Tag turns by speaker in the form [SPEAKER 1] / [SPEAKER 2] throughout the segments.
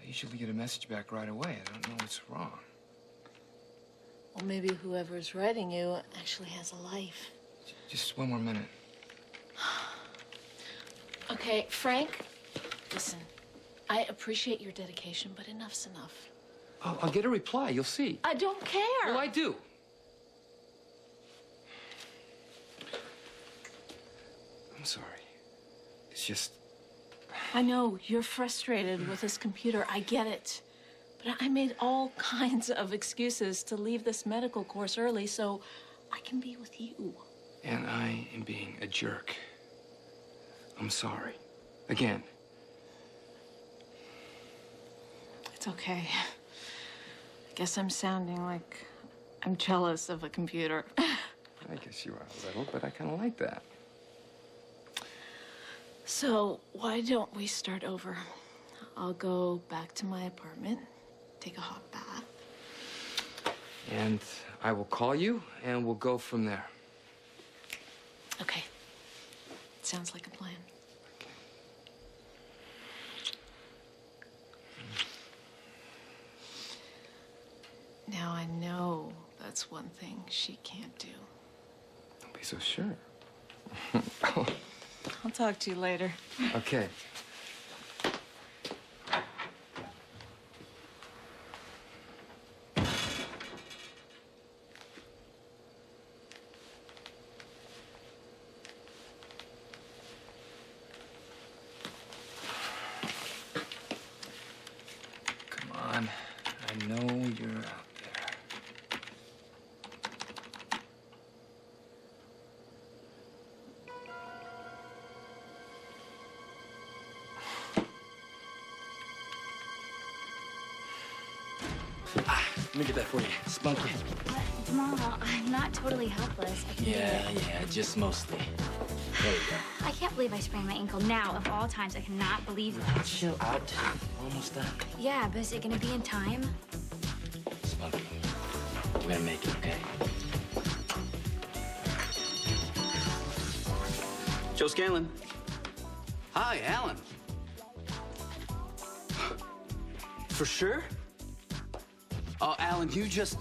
[SPEAKER 1] usually get a message back right away. I don't know what's wrong.
[SPEAKER 2] Well, maybe whoever's writing you actually has a life.
[SPEAKER 1] Just one more minute.
[SPEAKER 2] Okay, Frank, listen. I appreciate your dedication, but enough's enough.
[SPEAKER 1] I'll get a reply. You'll see.
[SPEAKER 2] I don't care.
[SPEAKER 1] Well, I do. I'm sorry. It's just...
[SPEAKER 2] I know you're frustrated with this computer. I get it. But I made all kinds of excuses to leave this medical course early so I can be with you.
[SPEAKER 1] And I am being a jerk. I'm sorry. Again.
[SPEAKER 2] It's okay. I guess I'm sounding like I'm jealous of a computer.
[SPEAKER 1] I guess you are a little, but I kind of like that.
[SPEAKER 2] So why don't we start over? I'll go back to my apartment, take a hot bath.
[SPEAKER 1] And I will call you, and we'll go from there.
[SPEAKER 2] Okay. Sounds like a plan.
[SPEAKER 1] Okay.
[SPEAKER 2] Now I know that's one thing she can't do.
[SPEAKER 1] Don't be so sure.
[SPEAKER 2] I'll talk to you later.
[SPEAKER 1] Okay. Come on. I know you're out there.
[SPEAKER 3] Let me get that for you. Spunky.
[SPEAKER 4] What? Mom, I'm not totally helpless. I can do it.
[SPEAKER 3] Yeah, just mostly. There you go.
[SPEAKER 4] I can't believe I sprained my ankle now. Of all times, I cannot believe that.
[SPEAKER 3] Chill out. Almost done.
[SPEAKER 4] Yeah, but is it gonna be in time?
[SPEAKER 3] Spunky. We're gonna make it, okay?
[SPEAKER 5] Joe Scanlon. Hi, Alan. For sure? Oh, Alan, you just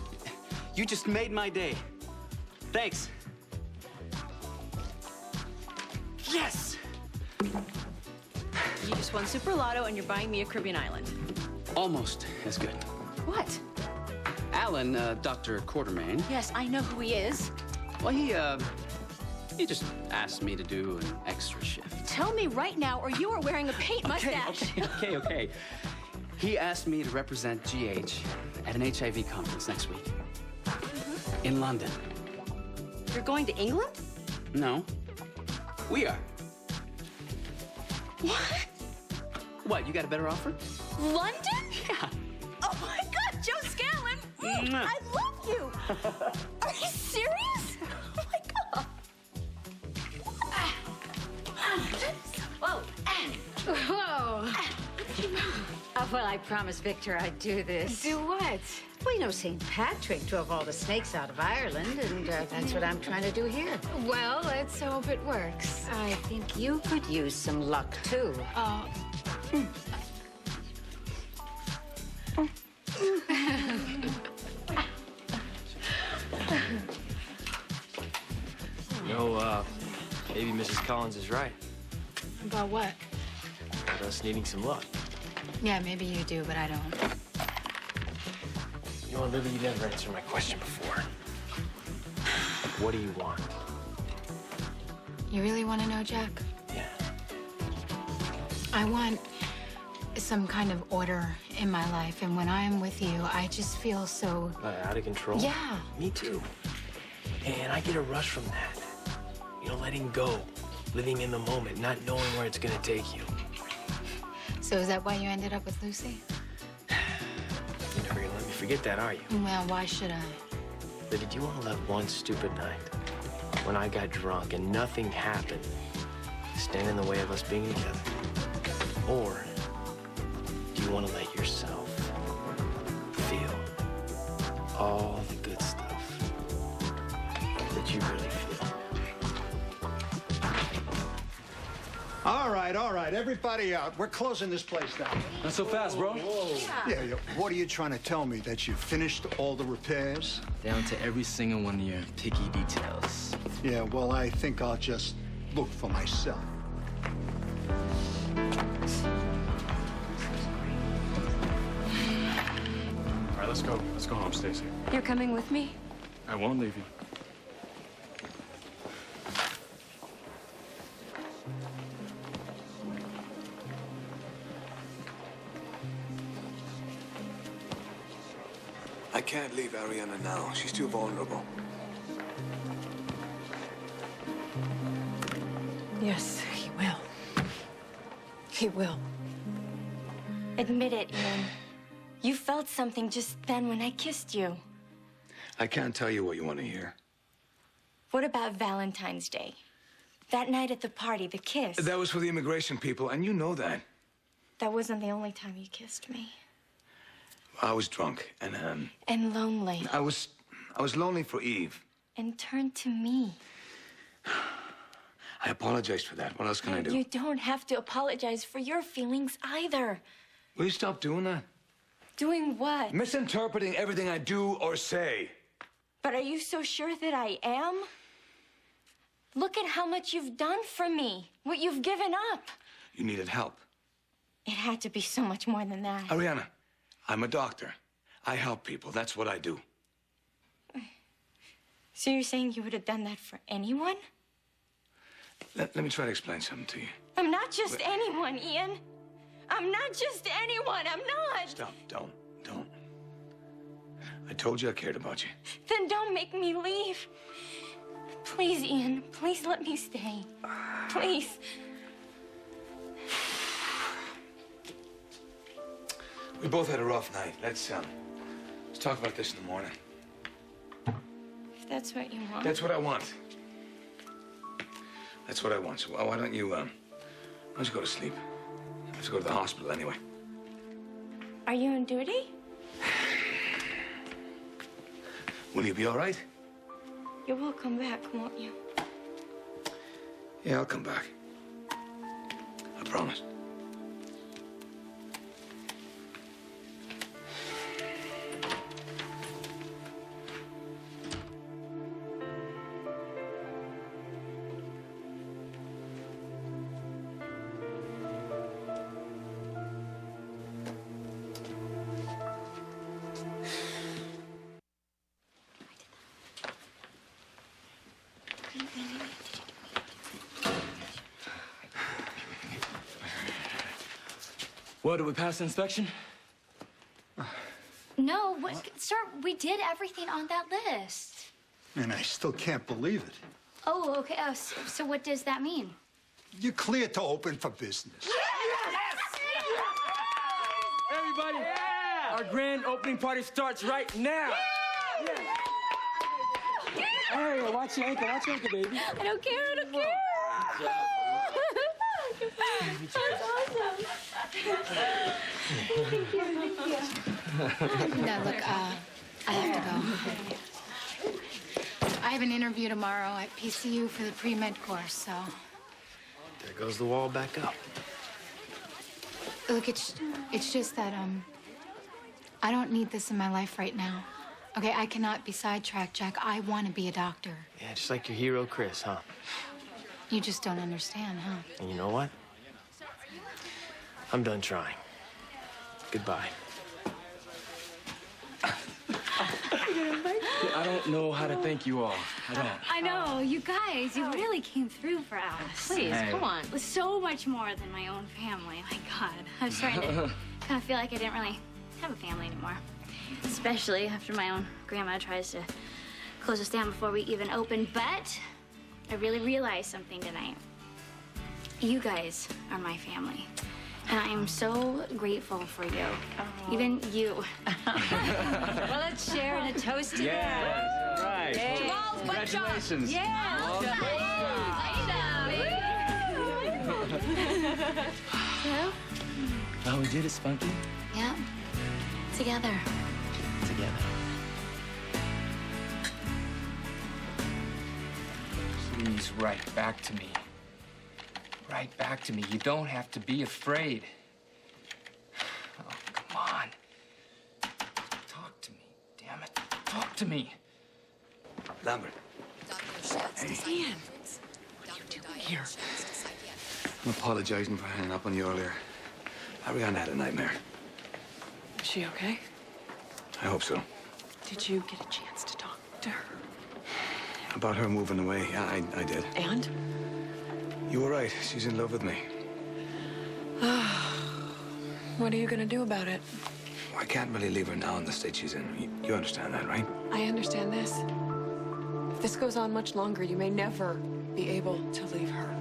[SPEAKER 5] made my day. Thanks. Yes!
[SPEAKER 6] You just won Super Lotto and you're buying me a Caribbean island.
[SPEAKER 5] Almost as good.
[SPEAKER 6] What?
[SPEAKER 5] Alan, Dr. Quartermain.
[SPEAKER 6] Yes, I know who he is.
[SPEAKER 5] Well, he just asked me to do an extra shift.
[SPEAKER 6] Tell me right now or you are wearing a paint mustache.
[SPEAKER 5] Okay. He asked me to represent GH at an HIV conference next week. In London.
[SPEAKER 6] You're going to England?
[SPEAKER 5] No. We are.
[SPEAKER 6] What?
[SPEAKER 5] What, you got a better offer?
[SPEAKER 6] London?
[SPEAKER 5] Yeah.
[SPEAKER 6] Oh my God, Joe Scanlon! I love you! Are you serious? Oh my God!
[SPEAKER 7] Whoa! Whoa! Well, I promised Victor I'd do this.
[SPEAKER 8] Do what?
[SPEAKER 7] Well, you know, St. Patrick drove all the snakes out of Ireland, and that's what I'm trying to do here.
[SPEAKER 8] Well, let's hope it works.
[SPEAKER 7] I think you could use some luck, too.
[SPEAKER 3] You know, maybe Mrs. Collins is right
[SPEAKER 8] About what?
[SPEAKER 3] about us needing some luck.
[SPEAKER 8] Yeah, maybe you do, but I don't.
[SPEAKER 3] You know, Lily, you never answered my question before. What do you want?
[SPEAKER 8] You really want to know, Jack?
[SPEAKER 3] Yeah.
[SPEAKER 8] I want some kind of order in my life, and when I'm with you, I just feel so...
[SPEAKER 3] Out of control?
[SPEAKER 8] Yeah.
[SPEAKER 3] Me too. And I get a rush from that. You know, letting go, living in the moment, not knowing where it's gonna take you.
[SPEAKER 8] So is that why you ended up with Lucy?
[SPEAKER 3] You're never gonna let me forget that, are you?
[SPEAKER 8] Well, why should I?
[SPEAKER 3] But did you want to let one stupid night, when I got drunk and nothing happened, stand in the way of us being together? Or do you want to let yourself feel all the good stuff that you really feel?
[SPEAKER 9] All right. all right. Everybody out. We're closing this place down.
[SPEAKER 10] Not so fast, bro.
[SPEAKER 9] Yeah. What are you trying to tell me? That you finished all the repairs?
[SPEAKER 10] Down to every single one of your picky details.
[SPEAKER 9] Yeah, well, I think I'll just look for myself.
[SPEAKER 11] All right, let's go. Let's go home, Stacy.
[SPEAKER 6] You're coming with me?
[SPEAKER 11] I won't leave you.
[SPEAKER 12] I can't leave Ariana now. She's too vulnerable.
[SPEAKER 6] Yes, he will. He will.
[SPEAKER 4] Admit it, Ian. You felt something just then when I kissed you.
[SPEAKER 12] I can't tell you what you want to hear.
[SPEAKER 4] What about Valentine's Day? That night at the party, the kiss.
[SPEAKER 12] That was for the immigration people, and you know that.
[SPEAKER 4] That wasn't the only time you kissed me.
[SPEAKER 12] I was drunk, and
[SPEAKER 4] And lonely.
[SPEAKER 12] I was lonely for Eve.
[SPEAKER 4] And turned to me.
[SPEAKER 12] I apologized for that. What else can I do?
[SPEAKER 4] You don't have to apologize for your feelings either.
[SPEAKER 12] Will you stop doing that?
[SPEAKER 4] Doing what?
[SPEAKER 12] Misinterpreting everything I do or say.
[SPEAKER 4] But are you so sure that I am? Look at how much you've done for me. What you've given up.
[SPEAKER 12] You needed help.
[SPEAKER 4] It had to be so much more than that.
[SPEAKER 12] Ariana, I'm a doctor. I help people. That's what I do.
[SPEAKER 4] So you're saying you would have done that for anyone?
[SPEAKER 12] Let me try to explain something to you.
[SPEAKER 4] I'm not just anyone, Ian. I'm not just anyone. I'm not.
[SPEAKER 12] Stop. Don't. I told you I cared about you.
[SPEAKER 4] Then don't make me leave. Please, Ian. Please let me stay. Please.
[SPEAKER 12] We both had a rough night. Let's talk about this in the morning.
[SPEAKER 4] If that's what you want.
[SPEAKER 12] That's what I want. That's what I want. So why don't you go to sleep? I have to go to the hospital anyway.
[SPEAKER 4] Are you on duty?
[SPEAKER 12] Will you be all right?
[SPEAKER 4] You will come back, won't you?
[SPEAKER 12] Yeah, I'll come back. I promise.
[SPEAKER 10] What, did we pass the inspection?
[SPEAKER 4] No, sir, we did everything on that list.
[SPEAKER 9] And I still can't believe it.
[SPEAKER 4] Oh, okay. So what does that mean?
[SPEAKER 9] You're clear to open for business.
[SPEAKER 10] Everybody, our grand opening party starts right now. Hey, watch your ankle, baby.
[SPEAKER 4] I don't care. That's awesome. Thank you.
[SPEAKER 8] No, look, I have to go. I have an interview tomorrow at PCU for the pre-med course, so...
[SPEAKER 3] There goes the wall back up.
[SPEAKER 8] Look, it's just that, I don't need this in my life right now. Okay, I cannot be sidetracked, Jack. I want to be a doctor.
[SPEAKER 3] Yeah, just like your hero, Chris, huh?
[SPEAKER 8] You just don't understand, huh?
[SPEAKER 3] And you know what? I'm done trying. Goodbye.
[SPEAKER 10] I don't know how to thank you all. I don't.
[SPEAKER 4] I know, you guys, you really came through for us.
[SPEAKER 6] Please,
[SPEAKER 10] Hey.
[SPEAKER 6] come on.
[SPEAKER 4] It was so much more than my own family. My God, I'm starting to kind of feel like I didn't really have a family anymore. Especially after my own grandma tries to close us down before we even open. But I really realized something tonight. You guys are my family. And I am so grateful for you. Even you.
[SPEAKER 7] Well, let's share in a toast to
[SPEAKER 10] Yes, right.
[SPEAKER 6] Jamal's butt shot.
[SPEAKER 10] Congratulations.
[SPEAKER 4] Yeah. So,
[SPEAKER 10] Oh, we did it, Spunky.
[SPEAKER 4] yeah, together.
[SPEAKER 3] Together.
[SPEAKER 1] Please write back to me. right back to me. You don't have to be afraid. Oh, come on. Talk to me, damn it. Talk to me.
[SPEAKER 12] Lambert.
[SPEAKER 1] Hey. Ian, what are you doing here?
[SPEAKER 12] I'm apologizing for hanging up on you earlier. Ariana had a nightmare.
[SPEAKER 13] Is she okay?
[SPEAKER 12] I hope so.
[SPEAKER 13] Did you get a chance to talk to her?
[SPEAKER 12] About her moving away, yeah, I did.
[SPEAKER 13] And?
[SPEAKER 12] You were right. She's in love with me.
[SPEAKER 13] What are you gonna do about it?
[SPEAKER 12] I can't really leave her now in the state she's in. You understand that, right?
[SPEAKER 13] I understand this. If this goes on much longer, you may never be able to leave her.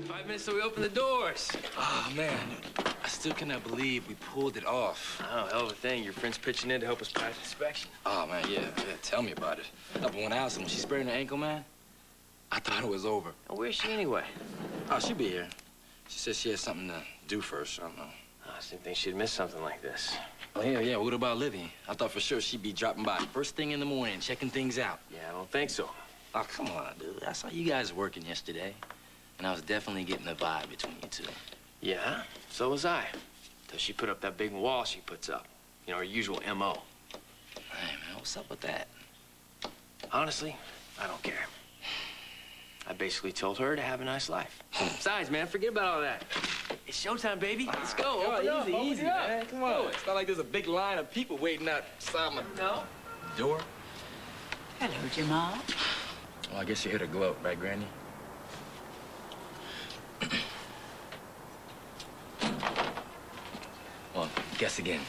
[SPEAKER 10] 5 minutes till we open the doors. Oh, man. I still cannot believe we pulled it off.
[SPEAKER 3] Oh, hell of a thing. Your friend's pitching in to help us pass inspection.
[SPEAKER 10] Oh, man, yeah. Tell me about it. Up when Allison, when she sprained her ankle, man, I thought it was over.
[SPEAKER 3] Oh, where's she anyway?
[SPEAKER 10] Oh, she'll be here. She said she had something to do first. I don't know.
[SPEAKER 3] I just didn't think she'd miss something like this.
[SPEAKER 10] Oh, yeah. What about Livy? I thought for sure she'd be dropping by first thing in the morning, checking things out.
[SPEAKER 3] Yeah, I don't think so.
[SPEAKER 10] Oh, come on, dude. I saw you guys working yesterday, and I was definitely getting the vibe between you two.
[SPEAKER 3] Yeah, so was I. Till she put up that big wall she puts up. You know, her usual M.O.
[SPEAKER 10] Hey, man, what's up with that?
[SPEAKER 3] Honestly, I don't care. I basically told her to have a nice life. Besides, man, forget about all that. It's showtime, baby. Let's go. Open up,
[SPEAKER 10] Easy, man. Come on. It's not like there's a big line of people waiting outside my door.
[SPEAKER 7] Hello, Jamal.
[SPEAKER 10] Well, I guess you hit a gloat, right, Granny? Well, guess again.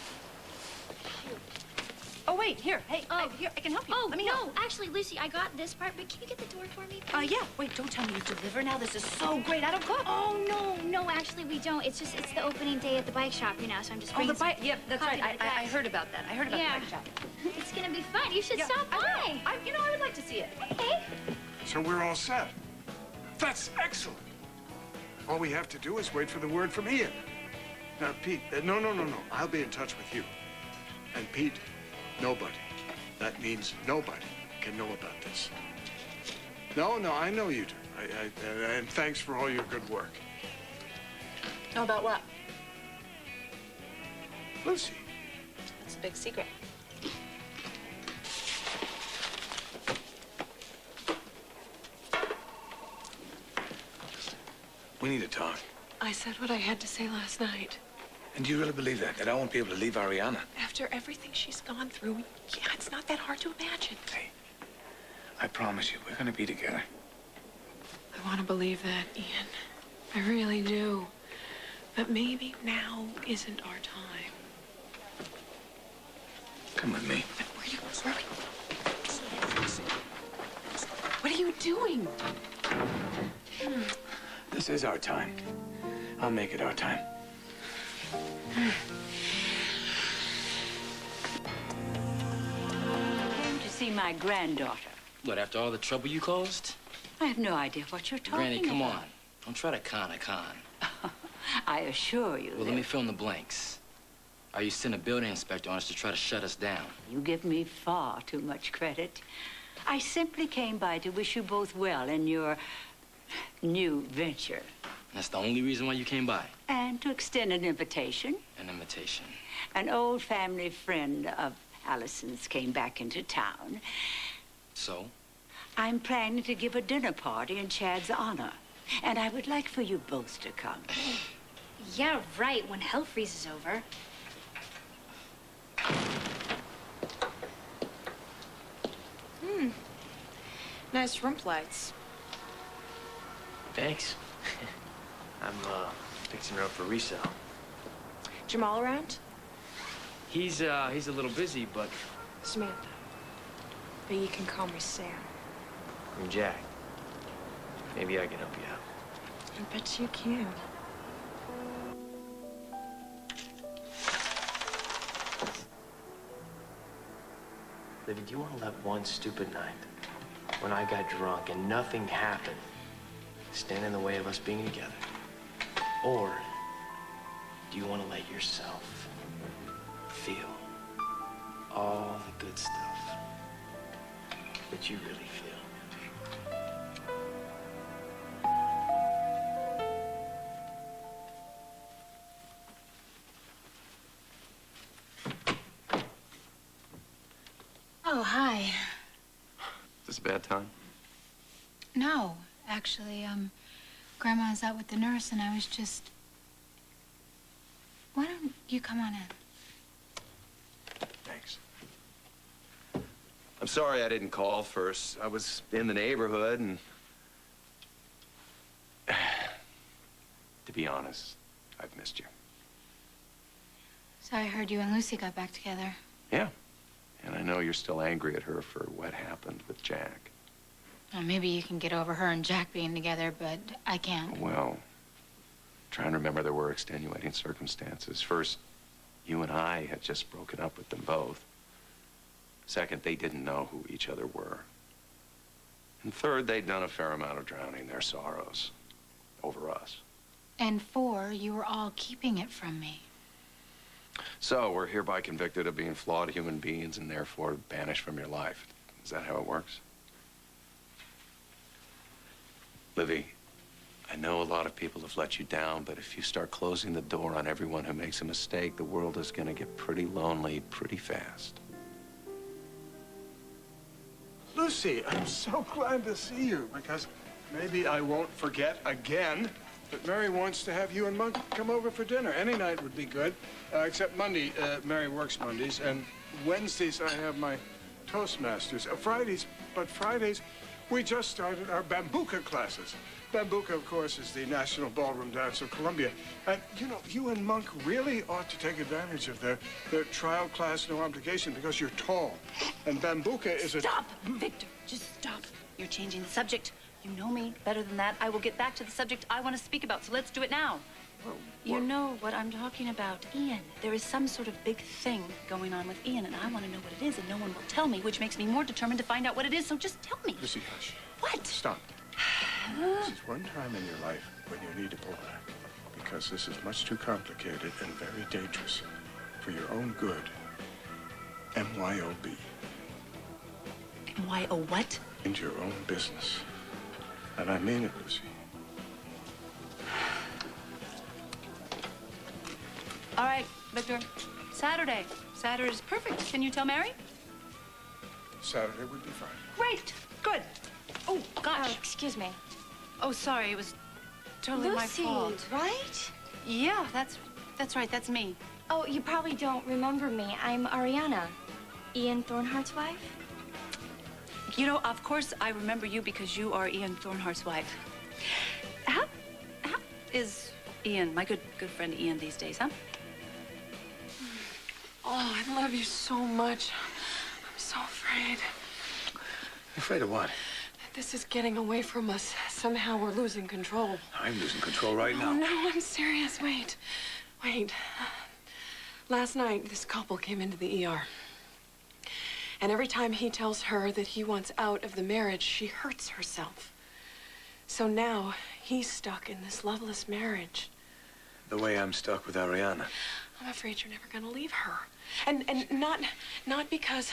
[SPEAKER 6] Oh, wait, here. Hey, here, I can help you.
[SPEAKER 4] Oh,
[SPEAKER 6] Let me
[SPEAKER 4] no,
[SPEAKER 6] help.
[SPEAKER 4] actually, Lucy, I got this part, but can you get the door for me, please?
[SPEAKER 6] Yeah. Wait, don't tell me you deliver now. This is so great. I don't cook.
[SPEAKER 4] Oh, no, actually, we don't. It's the opening day at the bike shop, you know, so I'm just
[SPEAKER 6] Oh,
[SPEAKER 4] bringing
[SPEAKER 6] the bike. Yep, that's
[SPEAKER 4] coffee
[SPEAKER 6] right.
[SPEAKER 4] to the
[SPEAKER 6] I
[SPEAKER 4] guys.
[SPEAKER 6] heard about that. I heard about
[SPEAKER 4] Yeah.
[SPEAKER 6] the bike shop.
[SPEAKER 4] It's gonna be fun. You should
[SPEAKER 6] Yeah,
[SPEAKER 4] stop by.
[SPEAKER 6] I will. I would like to see it.
[SPEAKER 4] Okay.
[SPEAKER 14] So we're all set. That's excellent. All we have to do is wait for the word from Ian. Now, Pete, no. I'll be in touch with you. And Pete, nobody. That means nobody can know about this. No, I know you do. And thanks for all your good work.
[SPEAKER 6] Know about what?
[SPEAKER 14] Lucy.
[SPEAKER 6] It's a big secret.
[SPEAKER 12] We need to talk.
[SPEAKER 13] I said what I had to say last night.
[SPEAKER 12] And do you really believe that? That I won't be able to leave Ariana?
[SPEAKER 13] After everything she's gone through, yeah, it's not that hard to imagine.
[SPEAKER 12] Hey, I promise you, we're gonna be together.
[SPEAKER 13] I want to believe that, Ian. I really do. But maybe now isn't our time.
[SPEAKER 12] Come with me.
[SPEAKER 13] What are you doing?
[SPEAKER 12] This is our time. I'll make it our time.
[SPEAKER 7] Came to see my granddaughter.
[SPEAKER 10] What, after all the trouble you caused?
[SPEAKER 7] I have no idea what you're talking
[SPEAKER 10] Granny, come
[SPEAKER 7] about.
[SPEAKER 10] on. Don't try to con a con.
[SPEAKER 7] I assure you.
[SPEAKER 10] Well, let me fill in the blanks. Are you sending a building inspector on us to try to shut us down?
[SPEAKER 7] You give me far too much credit. I simply came by to wish you both well in your new venture.
[SPEAKER 10] That's the only reason why you came by?
[SPEAKER 7] And to extend an invitation.
[SPEAKER 10] An invitation.
[SPEAKER 7] An old family friend of Allison's came back into town.
[SPEAKER 10] So?
[SPEAKER 7] I'm planning to give a dinner party in Chad's honor. And I would like for you both to come.
[SPEAKER 4] Yeah, right, when hell freezes over.
[SPEAKER 6] Nice room lights.
[SPEAKER 3] Thanks. I'm fixing her up for resale.
[SPEAKER 6] Jamal around?
[SPEAKER 3] He's a little busy, but
[SPEAKER 6] Samantha. But you can call me Sam.
[SPEAKER 3] I'm Jack. Maybe I can help you out.
[SPEAKER 6] I bet you can.
[SPEAKER 3] Livy, do you want to let one stupid night, when I got drunk and nothing happened, stand in the way of us being together? Or do you want to let yourself feel all the good stuff that you really feel.
[SPEAKER 8] Oh, hi.
[SPEAKER 15] Is this a bad time?
[SPEAKER 8] No, actually, Grandma's out with the nurse, and I was just... Why don't you come on in?
[SPEAKER 15] Thanks. I'm sorry I didn't call first. I was in the neighborhood and... To be honest, I've missed you.
[SPEAKER 8] So I heard you and Lucy got back together.
[SPEAKER 15] Yeah. And I know you're still angry at her for what happened with Jack.
[SPEAKER 8] Well, maybe you can get over her and Jack being together, but I can't.
[SPEAKER 15] Well, trying to remember there were extenuating circumstances. First, you and I had just broken up with them both. Second, they didn't know who each other were. And third, they'd done a fair amount of drowning their sorrows over us.
[SPEAKER 8] And 4, you were all keeping it from me.
[SPEAKER 15] So, we're hereby convicted of being flawed human beings and therefore banished from your life. Is that how it works? Livy, I know a lot of people have let you down, but if you start closing the door on everyone who makes a mistake, the world is going to get pretty lonely pretty fast.
[SPEAKER 14] Lucy, I'm so glad to see you because maybe I won't forget again that Mary wants to have you and Monk come over for dinner. Any night would be good, except Monday. Mary works Mondays, and Wednesdays I have my Toastmasters. Fridays, we just started our Bambuca classes. Bambuca, of course, is the national ballroom dance of Colombia. And, you know, you and Monk really ought to take advantage of their trial class, no obligation, because you're tall. And Bambuca is a...
[SPEAKER 6] Stop, Victor. Just stop. You're changing the subject. You know me better than that. I will get back to the subject I want to speak about, so let's do it now. You know what I'm talking about, Ian. There is some sort of big thing going on with Ian, and I want to know what it is, and no one will tell me, which makes me more determined to find out what it is, so just tell me.
[SPEAKER 14] Lucy, hush.
[SPEAKER 6] What?
[SPEAKER 14] Stop. This is one time in your life when you need to pull back, because this is much too complicated and very dangerous for your own good. MYOB.
[SPEAKER 6] MYO what?
[SPEAKER 14] Into your own business. And I mean it, Lucy.
[SPEAKER 6] All right, Victor. Saturday. Saturday's perfect. Can you tell Mary?
[SPEAKER 14] Saturday would be fine.
[SPEAKER 6] Great. Good. Oh, gosh.
[SPEAKER 4] Oh, excuse me.
[SPEAKER 6] Oh, sorry. It was totally my
[SPEAKER 4] Lucy,
[SPEAKER 6] fault.
[SPEAKER 4] right?
[SPEAKER 6] Yeah, that's right. That's me.
[SPEAKER 4] Oh, you probably don't remember me. I'm Ariana, Ian Thornhart's wife.
[SPEAKER 6] You know, of course I remember you because you are Ian Thornhart's wife. How is Ian, my good friend Ian these days, huh?
[SPEAKER 13] Oh, I love you so much. I'm so afraid.
[SPEAKER 12] Afraid of what?
[SPEAKER 13] This is getting away from us. Somehow we're losing control.
[SPEAKER 12] I'm losing control right now.
[SPEAKER 13] Oh, no, I'm serious. Wait. Last night, this couple came into the ER. And every time he tells her that he wants out of the marriage, she hurts herself. So now, he's stuck in this loveless marriage.
[SPEAKER 12] The way I'm stuck with Ariana.
[SPEAKER 13] I'm afraid you're never gonna leave her. And not because...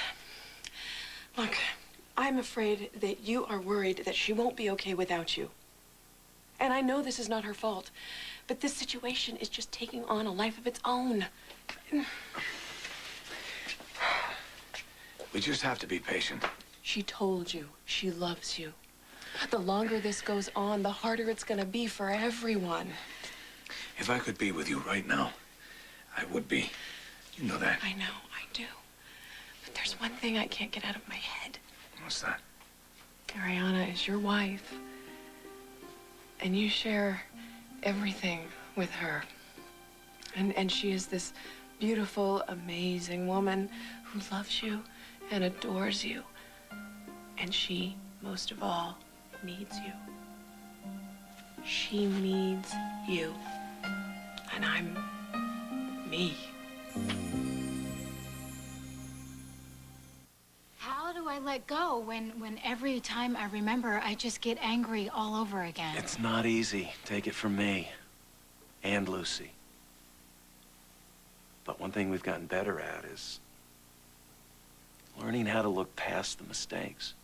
[SPEAKER 13] Look, I'm afraid that you are worried that she won't be okay without you. And I know this is not her fault, but this situation is just taking on a life of its own.
[SPEAKER 12] We just have to be patient.
[SPEAKER 13] She told you she loves you. The longer this goes on, the harder it's gonna be for everyone.
[SPEAKER 12] If I could be with you right now, I would be. You know that.
[SPEAKER 13] I know, I do. But there's one thing I can't get out of my head.
[SPEAKER 12] What's that?
[SPEAKER 13] Ariana is your wife. And you share everything with her. And she is this beautiful, amazing woman who loves you and adores you. And she, most of all, needs you. She needs you. And I'm me.
[SPEAKER 8] How do I let go when every time I remember, I just get angry all over again?
[SPEAKER 3] It's not easy. Take it from me. And Lucy. But one thing we've gotten better at is learning how to look past the mistakes.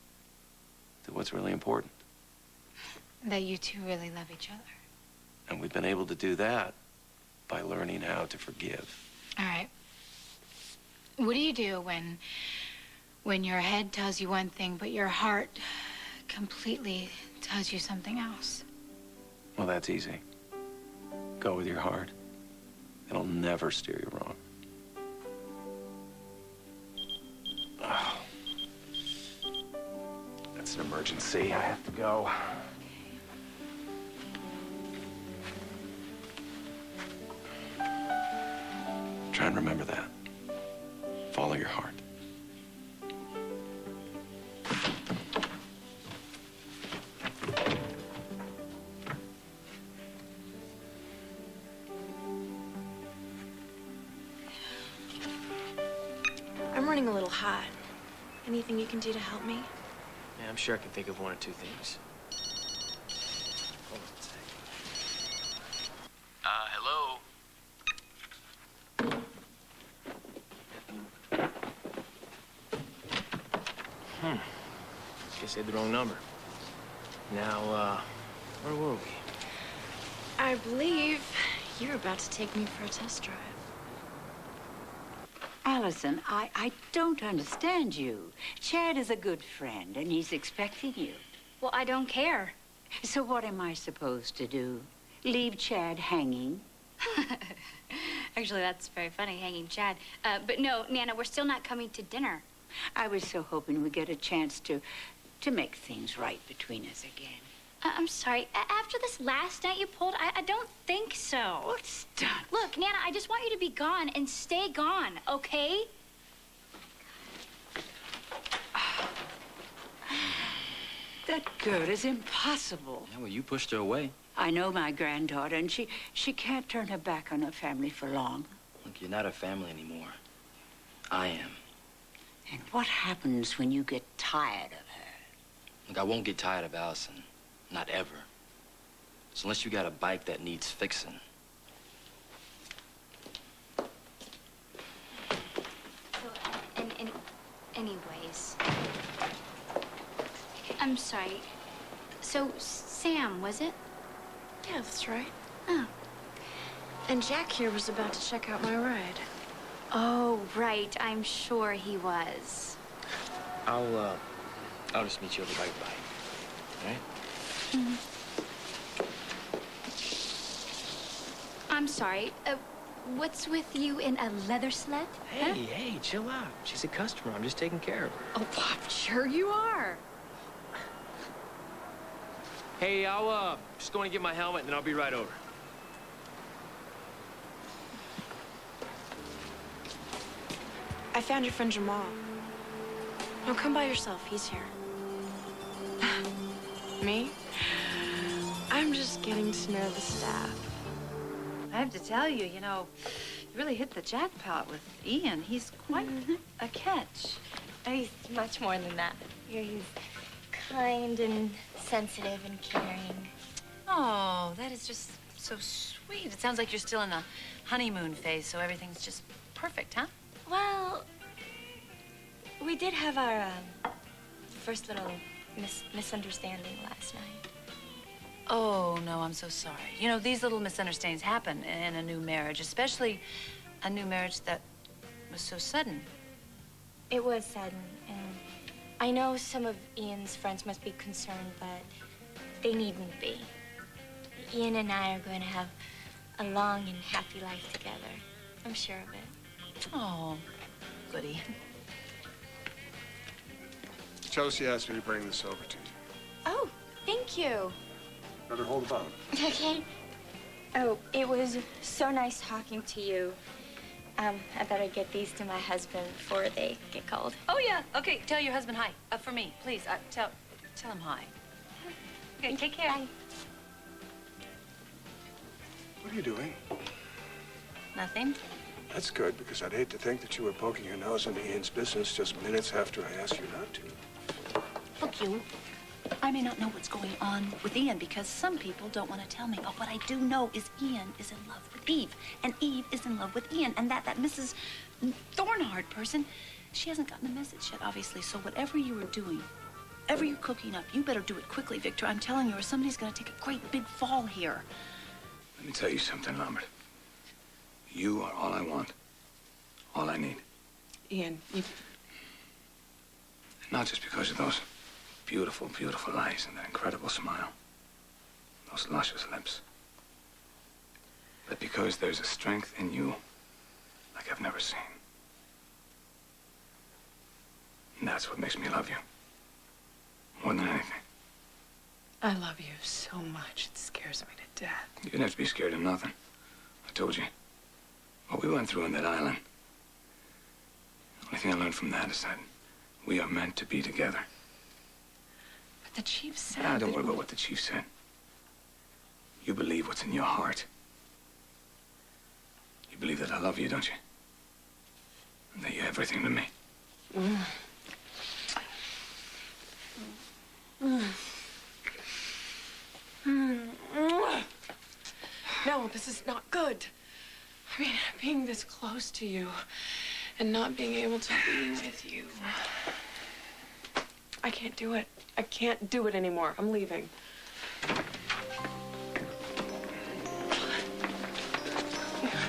[SPEAKER 15] to what's really important.
[SPEAKER 8] That you two really love each other.
[SPEAKER 15] And we've been able to do that by learning how to forgive.
[SPEAKER 8] All right. What do you do when your head tells you one thing, but your heart completely tells you something else?
[SPEAKER 15] Well, that's easy. Go with your heart. It'll never steer you wrong. Oh. That's an emergency. I have to go. Try and remember that. Follow your heart.
[SPEAKER 16] I'm running a little hot. Anything you can do to help me?
[SPEAKER 3] Yeah, I'm sure I can think of one or two things. Hold on a sec. Hello? Guess I had the wrong number. Now, where were we?
[SPEAKER 16] I believe you're about to take me for a test drive.
[SPEAKER 7] Allison, I don't understand you. Chad is a good friend, and he's expecting you.
[SPEAKER 4] Well, I don't care.
[SPEAKER 7] So what am I supposed to do? Leave Chad hanging?
[SPEAKER 4] Actually, that's very funny, hanging Chad. But no, Nana, we're still not coming to dinner.
[SPEAKER 7] I was so hoping we'd get a chance to make things right between us again.
[SPEAKER 4] I'm sorry. After this last night you pulled, I don't think so.
[SPEAKER 7] What's done?
[SPEAKER 4] Look, Nana, I just want you to be gone and stay gone, okay?
[SPEAKER 7] That girl is impossible.
[SPEAKER 3] Yeah, well, you pushed her away.
[SPEAKER 7] I know my granddaughter, and she can't turn her back on her family for long.
[SPEAKER 3] Look, you're not her family anymore. I am.
[SPEAKER 7] And what happens when you get tired of her?
[SPEAKER 3] Look, I won't get tired of Allison. Not ever. So unless you got a bike that needs fixing.
[SPEAKER 4] So, anyways, I'm sorry. So, Sam, was it?
[SPEAKER 16] Yeah, that's right.
[SPEAKER 4] Oh.
[SPEAKER 16] And Jack here was about to check out my ride.
[SPEAKER 4] Oh, right. I'm sure he was.
[SPEAKER 3] I'll just meet you over by your bike. All right?
[SPEAKER 4] Mm-hmm. I'm sorry. What's with you in a leather sled?
[SPEAKER 3] Hey, hey, chill out. She's a customer. I'm just taking care of her.
[SPEAKER 16] Oh, I'm sure you are.
[SPEAKER 3] Hey, I'll just go and get my helmet, and then I'll be right over.
[SPEAKER 16] I found your friend Jamal. No, come by yourself. He's here. Me? I'm just getting to know the staff.
[SPEAKER 6] I have to tell you, you know, you really hit the jackpot with Ian. He's quite a catch.
[SPEAKER 17] Oh, he's much more than that. He's kind and sensitive and caring.
[SPEAKER 6] Oh, that is just so sweet. It sounds like you're still in the honeymoon phase, so everything's just perfect, huh?
[SPEAKER 17] Well, we did have our first little misunderstanding last night.
[SPEAKER 6] Oh, no, I'm so sorry. You know, these little misunderstandings happen in a new marriage, especially a new marriage that was so sudden.
[SPEAKER 17] It was sudden, and I know some of Ian's friends must be concerned, but they needn't be. Ian and I are going to have a long and happy life together. I'm sure of it.
[SPEAKER 6] Oh, goody.
[SPEAKER 14] Chelsea asked me to bring this over to you.
[SPEAKER 17] Oh, thank you.
[SPEAKER 14] Better hold the bottle.
[SPEAKER 17] Okay. Oh, it was so nice talking to you. I better get these to my husband before they get cold.
[SPEAKER 6] Oh, yeah. Okay, tell your husband hi. For me, please. Tell him hi. Okay, take care.
[SPEAKER 17] Bye.
[SPEAKER 14] What are you doing?
[SPEAKER 6] Nothing.
[SPEAKER 14] That's good, because I'd hate to think that you were poking your nose into Ian's business just minutes after I asked you not to.
[SPEAKER 6] Look, you. I may not know what's going on with Ian because some people don't want to tell me. But what I do know is Ian is in love with Eve. And Eve is in love with Ian. And that Mrs. Thornhard person, she hasn't gotten the message yet, obviously. So whatever you were doing, whatever you're cooking up, you better do it quickly, Victor. I'm telling you, or somebody's gonna take a great big fall here.
[SPEAKER 12] Let me tell you something, Lambert. You are all I want. All I need.
[SPEAKER 13] Ian, you...
[SPEAKER 12] Not just because of those beautiful, beautiful eyes and that incredible smile. Those luscious lips. But because there's a strength in you like I've never seen. And that's what makes me love you. More than anything.
[SPEAKER 13] I love you so much, it scares me to death.
[SPEAKER 12] You didn't have to be scared of nothing. I told you. What we went through on that island. The only thing I learned from that is that we are meant to be together.
[SPEAKER 13] But the chief said
[SPEAKER 12] Don't worry about what the chief said. You believe what's in your heart. You believe that I love you, don't you? And that you're everything to me.
[SPEAKER 13] No, this is not good. I mean, being this close to you and not being able to be with you. I can't do it. I can't do it anymore. I'm leaving.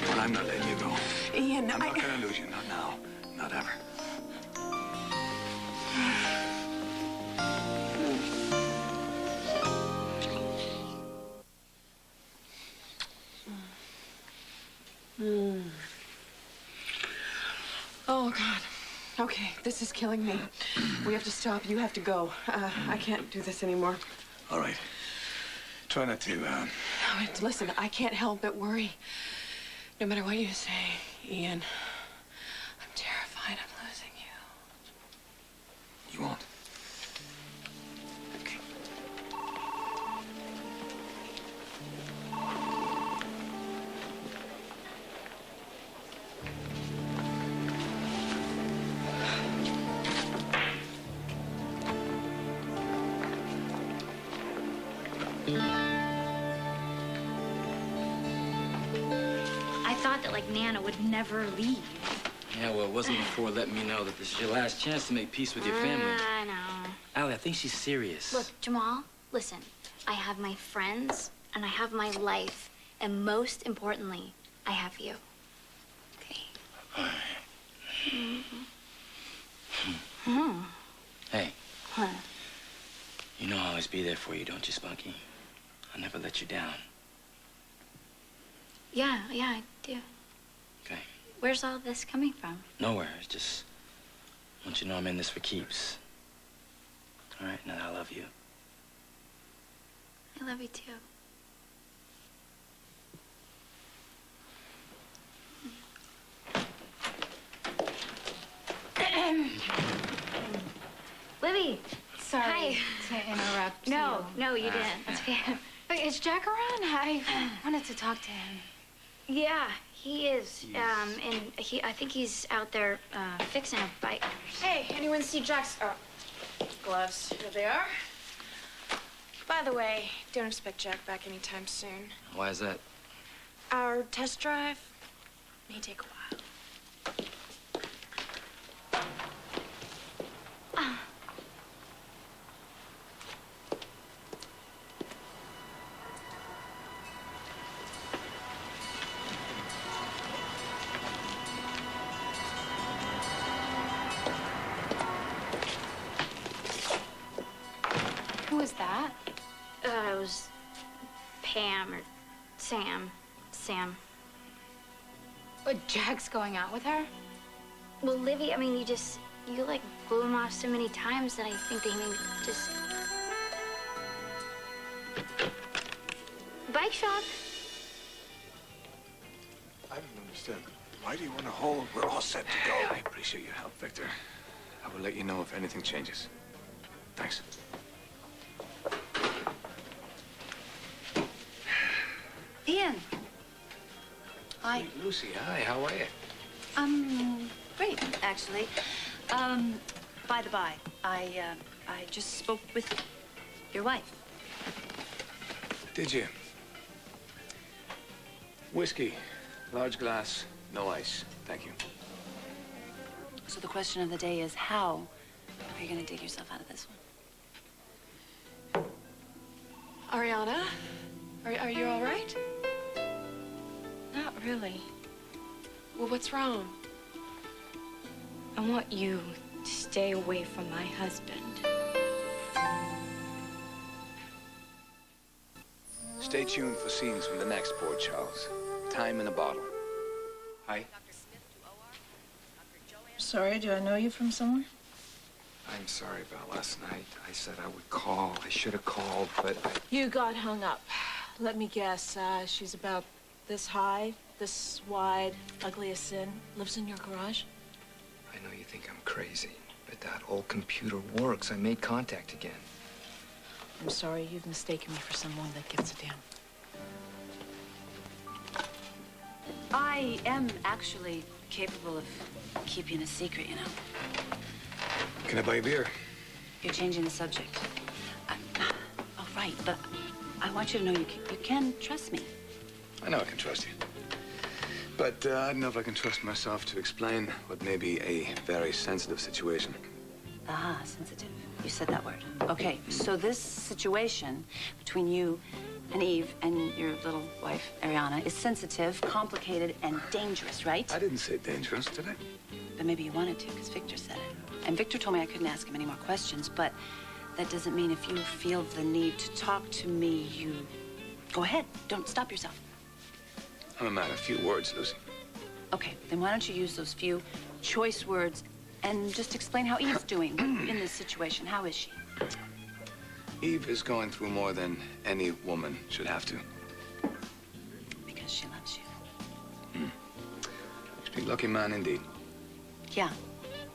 [SPEAKER 12] But I'm not letting you go.
[SPEAKER 13] Ian,
[SPEAKER 12] I'm not gonna lose you. Not now. Not ever.
[SPEAKER 13] Oh, God. Okay, this is killing me. We have to stop. You have to go. I can't do this anymore.
[SPEAKER 12] All right. Try not to,
[SPEAKER 13] Listen, I can't help but worry. No matter what you say, Ian, I'm terrified of losing you.
[SPEAKER 12] You won't.
[SPEAKER 4] I thought that, like, Nana would never leave.
[SPEAKER 1] Yeah, well, it wasn't before letting me know that this is your last chance to make peace with your family.
[SPEAKER 4] I know.
[SPEAKER 1] Allie, I think she's serious.
[SPEAKER 4] Look, Jamal, listen. I have my friends, and I have my life, and most importantly, I have you. Okay?
[SPEAKER 1] Hey,
[SPEAKER 4] Huh.
[SPEAKER 1] you know I'll always be there for you, don't you, Spunky? I'll never let you down.
[SPEAKER 4] Yeah, I do.
[SPEAKER 1] Okay.
[SPEAKER 4] Where's all this coming from?
[SPEAKER 1] Nowhere. It's just, I want you to know I'm in this for keeps. All right, now I love you.
[SPEAKER 4] I love you too. Libby.
[SPEAKER 8] Sorry
[SPEAKER 4] Hi.
[SPEAKER 8] to interrupt
[SPEAKER 4] No,
[SPEAKER 8] you.
[SPEAKER 4] no, you didn't. That's okay.
[SPEAKER 8] Wait, is Jack around? I wanted to talk to him.
[SPEAKER 4] Yeah, he is. And I think he's out there fixing a bike.
[SPEAKER 16] Hey, anyone see Jack's gloves? Here they are. By the way, don't expect Jack back anytime soon.
[SPEAKER 1] Why is that?
[SPEAKER 16] Our test drive may take a while.
[SPEAKER 8] Who was that?
[SPEAKER 4] It was Pam or Sam. Sam.
[SPEAKER 8] Jack's going out with her?
[SPEAKER 4] Well, Livy, I mean, you like blew him off so many times that I think they may just... Bike shop.
[SPEAKER 14] I don't understand. Why do you want to hold? We're all set to go.
[SPEAKER 12] I appreciate your help, Victor. I will let you know if anything changes. Thanks.
[SPEAKER 6] Ian. Hi.
[SPEAKER 12] Hey, Lucy, hi. How are you?
[SPEAKER 6] Great, actually. By the by, I just spoke with your wife.
[SPEAKER 12] Did you? Whiskey, large glass, no ice. Thank you.
[SPEAKER 6] So the question of the day is, how are you going to dig yourself out of this one?
[SPEAKER 13] Ariana, are you all right?
[SPEAKER 17] Not really.
[SPEAKER 13] Well, what's wrong?
[SPEAKER 17] I want you to stay away from my husband.
[SPEAKER 12] Stay tuned for scenes from the next Port Charles. Time in a bottle. Hi.
[SPEAKER 18] Sorry, do I know you from somewhere?
[SPEAKER 1] I'm sorry about last night. I said I would call. I should have called, but
[SPEAKER 2] You got hung up. Let me guess. She's about this high, this wide, ugly as sin, lives in your garage?
[SPEAKER 1] I know you think I'm crazy, but that old computer works. I made contact again.
[SPEAKER 2] I'm sorry, you've mistaken me for someone that gives a damn.
[SPEAKER 6] I am actually capable of keeping a secret, you know.
[SPEAKER 12] Can I buy a beer?
[SPEAKER 6] You're changing the subject. Oh, right, but I want you to know you can trust me.
[SPEAKER 12] I know I can trust you. But I don't know if I can trust myself to explain what may be a very sensitive situation.
[SPEAKER 6] Ah, sensitive. You said that word. Okay, so this situation between you and Eve and your little wife, Ariana, is sensitive, complicated, and dangerous, right?
[SPEAKER 12] I didn't say dangerous, did I?
[SPEAKER 6] But maybe you wanted to, because Victor said it. And Victor told me I couldn't ask him any more questions, but that doesn't mean if you feel the need to talk to me, you go ahead. Don't stop yourself.
[SPEAKER 12] I'm a man of few words, Lucy.
[SPEAKER 6] Okay, then why don't you use those few choice words and just explain how Eve's doing in this situation. How is she?
[SPEAKER 12] Eve is going through more than any woman should have to.
[SPEAKER 6] Because she loves you.
[SPEAKER 12] Must be a lucky man indeed.
[SPEAKER 6] Yeah.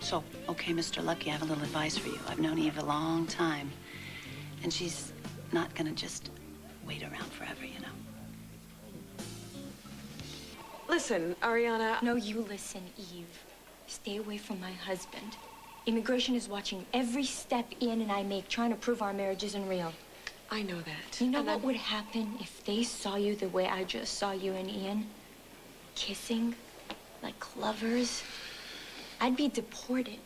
[SPEAKER 6] So, okay, Mr. Lucky, I have a little advice for you. I've known Eve a long time, and she's not gonna just wait around forever, you know.
[SPEAKER 13] Listen, Ariana.
[SPEAKER 17] No, you listen, Eve. Stay away from my husband. Immigration is watching every step Ian and I make, trying to prove our marriage isn't real.
[SPEAKER 13] I know that.
[SPEAKER 17] You know what would happen if they saw you the way I just saw you and Ian? Kissing like lovers. I'd be deported.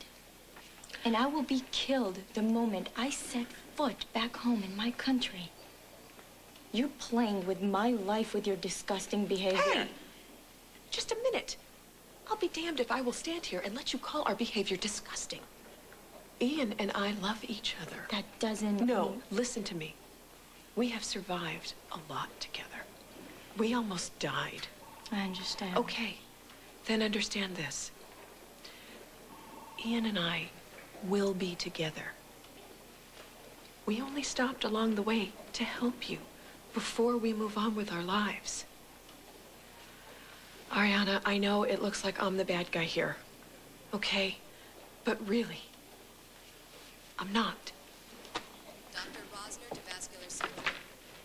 [SPEAKER 17] And I will be killed the moment I set foot back home in my country. You're playing with my life with your disgusting behavior.
[SPEAKER 13] Hey! Just a minute. I'll be damned if I will stand here and let you call our behavior disgusting. Ian and I love each other.
[SPEAKER 17] That doesn't...
[SPEAKER 13] No, listen to me. We have survived a lot together. We almost died.
[SPEAKER 17] I understand.
[SPEAKER 13] Okay, then understand this. Ian and I will be together. We only stopped along the way to help you before we move on with our lives. Ariana, I know it looks like I'm the bad guy here, okay? But really, I'm not.
[SPEAKER 19] Dr. Rosner to vascular surgery.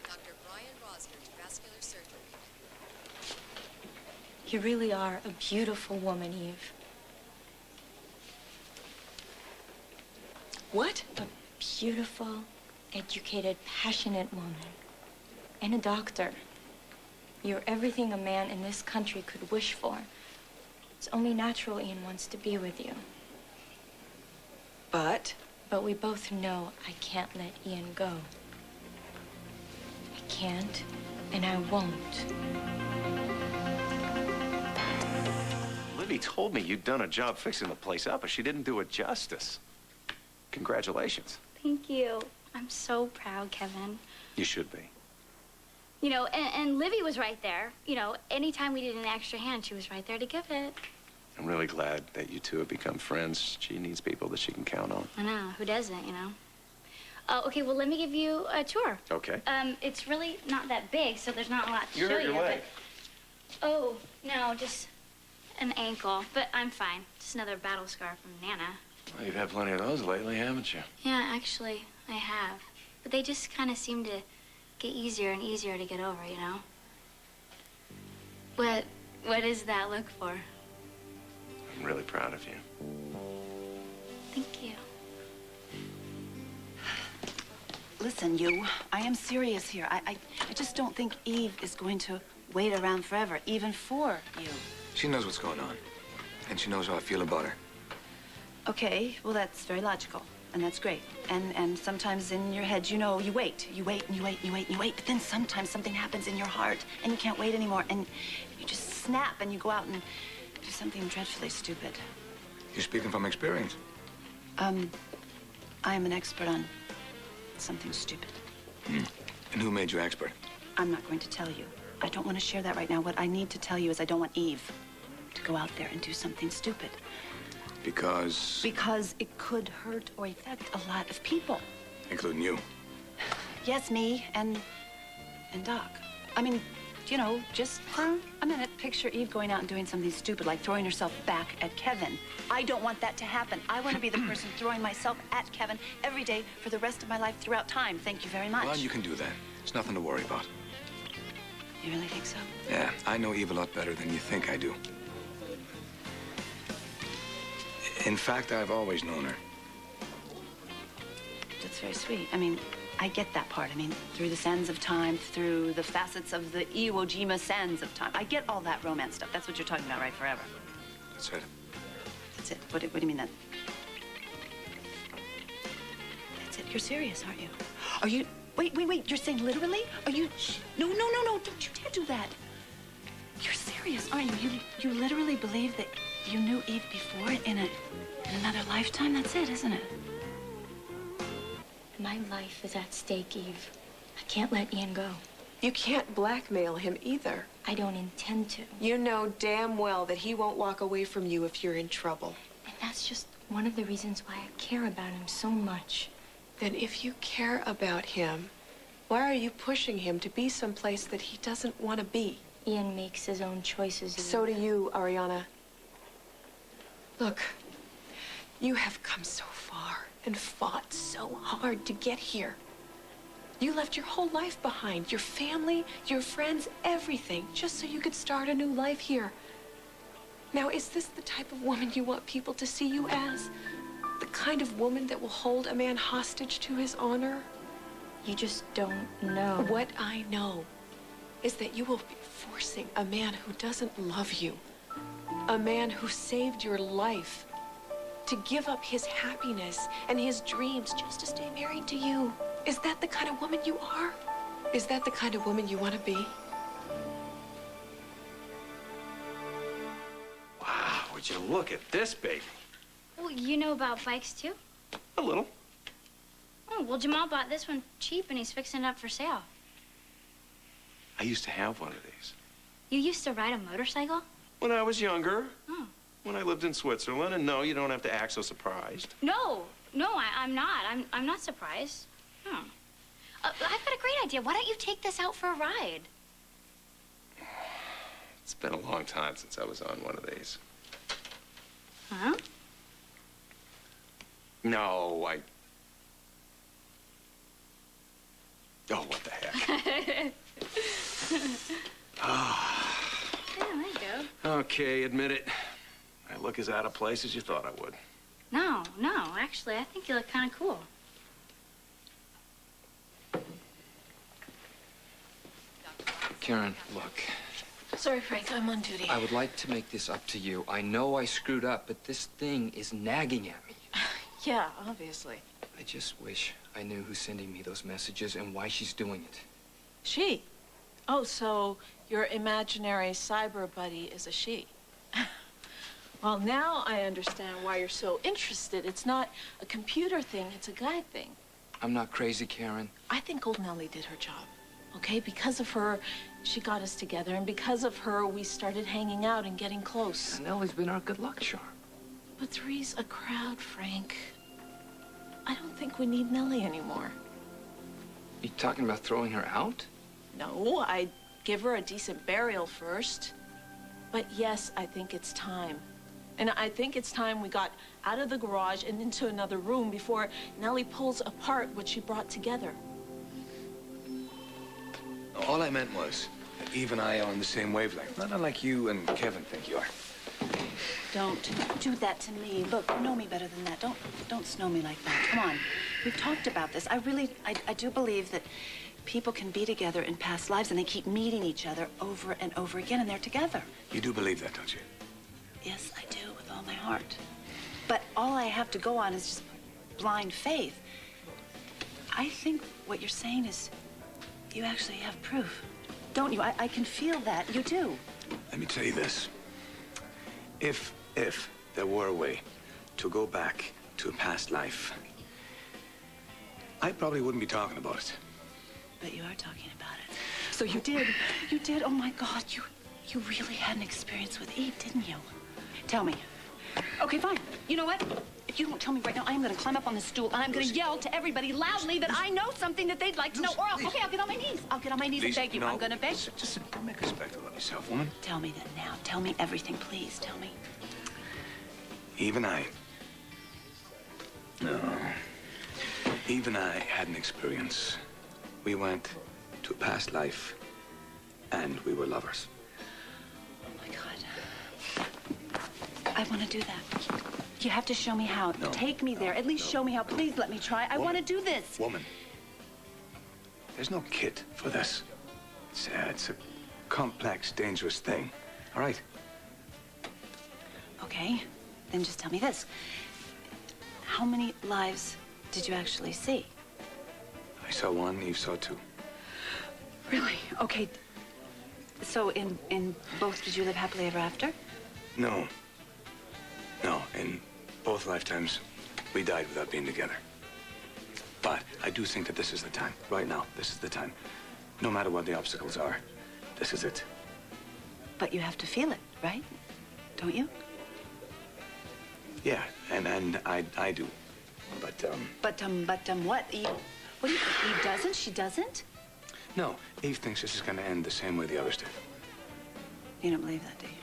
[SPEAKER 19] Dr. Brian Rosner to vascular surgery.
[SPEAKER 17] You really are a beautiful woman, Eve.
[SPEAKER 13] What?
[SPEAKER 17] A beautiful, educated, passionate woman. And a doctor. You're everything a man in this country could wish for. It's only natural Ian wants to be with you.
[SPEAKER 13] But
[SPEAKER 17] we both know I can't let Ian go. I can't, and I won't.
[SPEAKER 15] Libby told me you'd done a job fixing the place up, but she didn't do it justice. Congratulations.
[SPEAKER 4] Thank you. I'm so proud, Kevin.
[SPEAKER 15] You should be.
[SPEAKER 4] You know, and Livy was right there. You know, anytime we did an extra hand, she was right there to give it.
[SPEAKER 15] I'm really glad that you two have become friends. She needs people that she can count on.
[SPEAKER 4] I know. Who doesn't, you know? Okay, well, let me give you a tour.
[SPEAKER 15] Okay.
[SPEAKER 4] It's really not that big, so there's not a lot to
[SPEAKER 15] You
[SPEAKER 4] show
[SPEAKER 15] hurt
[SPEAKER 4] you.
[SPEAKER 15] your leg.
[SPEAKER 4] But... Oh, no, just an ankle. But I'm fine. Just another battle scar from Nana.
[SPEAKER 15] Well, you've had plenty of those lately, haven't you?
[SPEAKER 4] Yeah, actually, I have. But they just kind of seem to get easier and easier to get over, you know? What does that look for?
[SPEAKER 15] I'm really proud of you.
[SPEAKER 4] Thank you.
[SPEAKER 6] Listen, you, I am serious here. I just don't think Eve is going to wait around forever, even for you.
[SPEAKER 12] She knows what's going on, and she knows how I feel about her.
[SPEAKER 6] Okay, well, that's very logical. And that's great. And sometimes in your head, you know, you wait and you wait and you wait and you wait. But then sometimes something happens in your heart and you can't wait anymore. And you just snap and you go out and do something dreadfully stupid.
[SPEAKER 12] You're speaking from experience.
[SPEAKER 6] I am an expert on something stupid.
[SPEAKER 12] And who made you expert?
[SPEAKER 6] I'm not going to tell you. I don't want to share that right now. What I need to tell you is I don't want Eve to go out there and do something stupid.
[SPEAKER 12] Because?
[SPEAKER 6] Because it could hurt or affect a lot of people.
[SPEAKER 12] Including you.
[SPEAKER 6] Yes, me and Doc. I mean, you know, just for a minute, picture Eve going out and doing something stupid, like throwing herself back at Kevin. I don't want that to happen. I want to be the person throwing myself at Kevin every day for the rest of my life throughout time. Thank you very much.
[SPEAKER 12] Well, you can do that. It's nothing to worry about.
[SPEAKER 6] You really think so?
[SPEAKER 12] Yeah, I know Eve a lot better than you think I do. In fact, I've always known her.
[SPEAKER 6] That's very sweet. I mean, I get that part. I mean, through the sands of time, through the facets of the Iwo Jima sands of time. I get all that romance stuff. That's what you're talking about, right? Forever.
[SPEAKER 12] That's it.
[SPEAKER 6] That's it. What do you mean that? That's it. You're serious, aren't you? Are you... Wait. You're saying literally? Are you... No. Don't you dare do that. You're serious, aren't you? You literally believe that you knew Eve before in another lifetime? That's it, isn't it?
[SPEAKER 17] My life is at stake, Eve. I can't let Ian go.
[SPEAKER 13] You can't blackmail him either.
[SPEAKER 17] I don't intend to.
[SPEAKER 13] You know damn well that he won't walk away from you if you're in trouble.
[SPEAKER 17] And that's just one of the reasons why I care about him so much.
[SPEAKER 13] Then if you care about him, why are you pushing him to be someplace that he doesn't want to be?
[SPEAKER 17] Ian makes his own choices.
[SPEAKER 13] So do you, Ariana. Look, you have come so far and fought so hard to get here. You left your whole life behind, your family, your friends, everything, just so you could start a new life here. Now, is this the type of woman you want people to see you as? The kind of woman that will hold a man hostage to his honor?
[SPEAKER 17] You just don't know.
[SPEAKER 13] What I know is that you will be forcing a man who doesn't love you, a man who saved your life, to give up his happiness and his dreams just to stay married to you. Is that the kind of woman you are? Is that the kind of woman you want to be?
[SPEAKER 11] Wow, would you look at this baby?
[SPEAKER 4] Well, you know about bikes, too?
[SPEAKER 11] A little.
[SPEAKER 4] Oh, well, Jamal bought this one cheap, and he's fixing it up for sale.
[SPEAKER 11] I used to have one of these.
[SPEAKER 4] You used to ride a motorcycle?
[SPEAKER 11] When I was younger.
[SPEAKER 4] Oh.
[SPEAKER 11] When I lived in Switzerland. And no, you don't have to act so surprised.
[SPEAKER 4] No, I'm not. I'm not surprised. I've got a great idea. Why don't you take this out for a ride?
[SPEAKER 11] It's been a long time since I was on one of these.
[SPEAKER 4] Huh?
[SPEAKER 11] No, Oh, what the heck?
[SPEAKER 4] Yeah, there you go.
[SPEAKER 11] Okay, admit it. I look as out of place as you thought I would.
[SPEAKER 4] No, actually, I think you look kind of cool.
[SPEAKER 1] Karen, look.
[SPEAKER 2] Sorry, Frank, I'm on duty.
[SPEAKER 1] I would like to make this up to you. I know I screwed up, but this thing is nagging at me.
[SPEAKER 2] Yeah, obviously.
[SPEAKER 1] I just wish I knew who's sending me those messages and why she's doing it.
[SPEAKER 2] She? Oh, so your imaginary cyber buddy is a she. Well, now I understand why you're so interested. It's not a computer thing, it's a guy thing.
[SPEAKER 1] I'm not crazy, Karen.
[SPEAKER 2] I think old Nellie did her job, okay? Because of her, she got us together, and because of her, we started hanging out and getting close.
[SPEAKER 1] Nellie's been our good luck charm.
[SPEAKER 2] But three's a crowd, Frank. I don't think we need Nellie anymore.
[SPEAKER 1] You talking about throwing her out?
[SPEAKER 2] No, I'd give her a decent burial first. But yes, I think it's time. And I think it's time we got out of the garage and into another room before Nellie pulls apart what she brought together.
[SPEAKER 12] All I meant was that Eve and I are on the same wavelength. Not unlike you and Kevin think you are.
[SPEAKER 6] Don't do that to me. Look, you know me better than that. Don't snow me like that. Come on. We've talked about this. I do believe that people can be together in past lives and they keep meeting each other over and over again and they're together.
[SPEAKER 12] You do believe that, don't you?
[SPEAKER 6] Yes, I do, with all my heart. But all I have to go on is just blind faith. I think what you're saying is you actually have proof. Don't you? I can feel that. You do.
[SPEAKER 12] Let me tell you this. If there were a way to go back to a past life, I probably wouldn't be talking about it.
[SPEAKER 6] But you are talking about it. So you did. You did. Oh, my God. You really had an experience with Eve, didn't you? Tell me. Okay, fine. You know what? If you don't tell me right now, I am going to climb up on this stool and I'm going to yell to everybody loudly that I know something that they'd like to know. Or else, okay, I'll get on my knees. I'll get on my knees and beg you.
[SPEAKER 12] No.
[SPEAKER 6] I'm going to beg.
[SPEAKER 12] Just don't make a spectacle of yourself, woman.
[SPEAKER 6] Tell me that now. Tell me everything, please. Tell me.
[SPEAKER 12] Eve and I had an experience. We went to a past life, and we were lovers.
[SPEAKER 6] Oh, my God. I want to do that. You have to show me how.
[SPEAKER 12] No,
[SPEAKER 6] Take me there. At least show me how. Please let me try. I want to do this.
[SPEAKER 12] Woman, there's no kit for this. It's a complex, dangerous thing. All right?
[SPEAKER 6] Okay. Then just tell me this. How many lives did you actually see?
[SPEAKER 12] I saw one, Eve saw two.
[SPEAKER 6] Really? Okay. So in both, did you live happily ever after?
[SPEAKER 12] No. No, in both lifetimes, we died without being together. But I do think that this is the time. Right now, this is the time. No matter what the obstacles are, this is it.
[SPEAKER 6] But you have to feel it, right? Don't you?
[SPEAKER 12] Yeah, and I do. But
[SPEAKER 6] what? Eve, what do you think? Eve doesn't? She doesn't?
[SPEAKER 12] No, Eve thinks this is going to end the same way the others did.
[SPEAKER 6] You don't believe that, do you?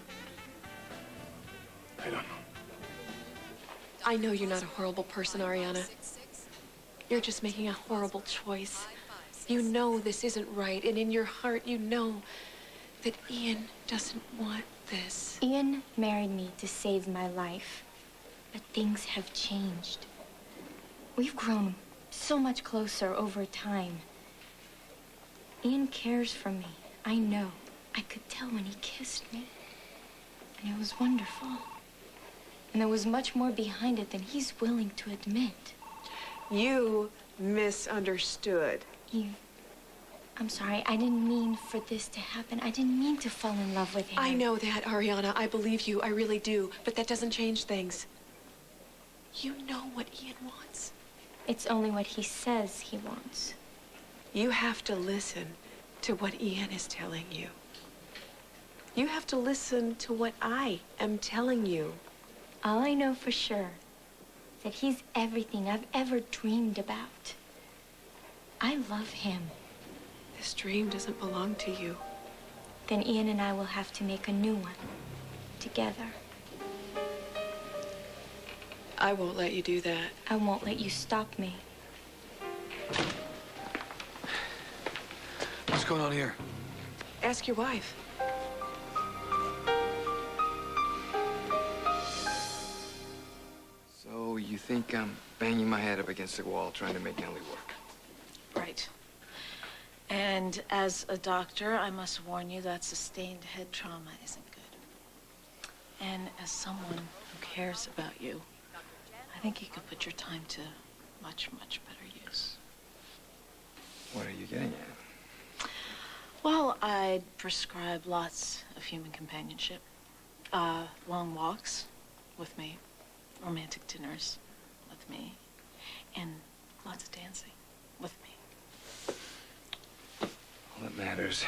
[SPEAKER 12] I don't know.
[SPEAKER 13] I know you're not a horrible person, Ariana. You're just making a horrible choice. You know this isn't right, and in your heart you know that Ian doesn't want this.
[SPEAKER 17] Ian married me to save my life, but things have changed. We've grown so much closer over time. Ian cares for me. I know. I could tell when he kissed me. And it was wonderful. And there was much more behind it than he's willing to admit.
[SPEAKER 13] You misunderstood.
[SPEAKER 17] I'm sorry. I didn't mean for this to happen. I didn't mean to fall in love with him.
[SPEAKER 13] I know that, Ariana. I believe you. I really do. But that doesn't change things. You know what Ian wants.
[SPEAKER 17] It's only what he says he wants.
[SPEAKER 13] You have to listen to what Ian is telling you. You have to listen to what I am telling you.
[SPEAKER 17] All I know for sure is that he's everything I've ever dreamed about. I love him.
[SPEAKER 13] This dream doesn't belong to you.
[SPEAKER 17] Then Ian and I will have to make a new one. Together.
[SPEAKER 13] I won't let you do that.
[SPEAKER 17] I won't let you stop me.
[SPEAKER 12] What's going on here?
[SPEAKER 13] Ask your wife.
[SPEAKER 1] So you think I'm banging my head up against the wall trying to make Nellie work?
[SPEAKER 2] Right. And as a doctor, I must warn you that sustained head trauma isn't good. And as someone who cares about you, I think you could put your time to much, much better use.
[SPEAKER 1] What are you getting at?
[SPEAKER 2] Well, I'd prescribe lots of human companionship. Long walks with me, romantic dinners with me, and lots of dancing with me.
[SPEAKER 1] All that matters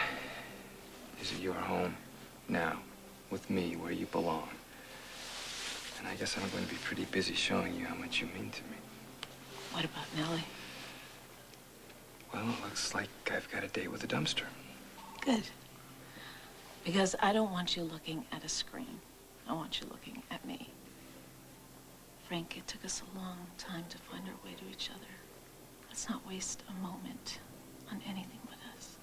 [SPEAKER 1] is that you're home now with me where you belong. And I guess I'm going to be pretty busy showing you how much you mean to me.
[SPEAKER 2] What about Nellie?
[SPEAKER 1] Well, it looks like I've got a date with a dumpster.
[SPEAKER 2] Good. Because I don't want you looking at a screen. I want you looking at me. Frank, it took us a long time to find our way to each other. Let's not waste a moment on anything but us.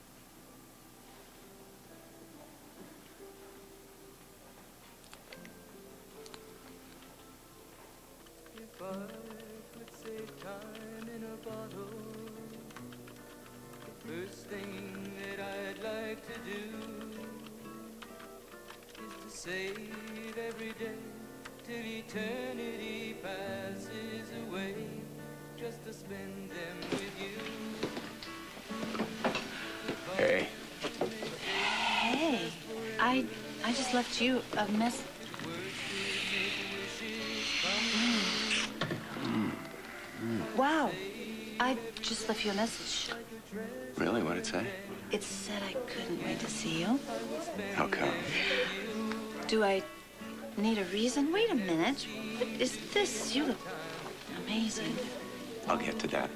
[SPEAKER 20] If I could save time in a bottle, the first thing that I'd like to do is to save every day till eternity passes away. just to spend them with you.
[SPEAKER 5] Hey.
[SPEAKER 6] Hey, I just left you a mess. Wow, I just left you a message.
[SPEAKER 15] Really? What'd it say?
[SPEAKER 6] It said I couldn't wait to see you.
[SPEAKER 15] How come?
[SPEAKER 6] Do I need a reason? Wait a minute. What is this? You look amazing.
[SPEAKER 15] I'll get to that.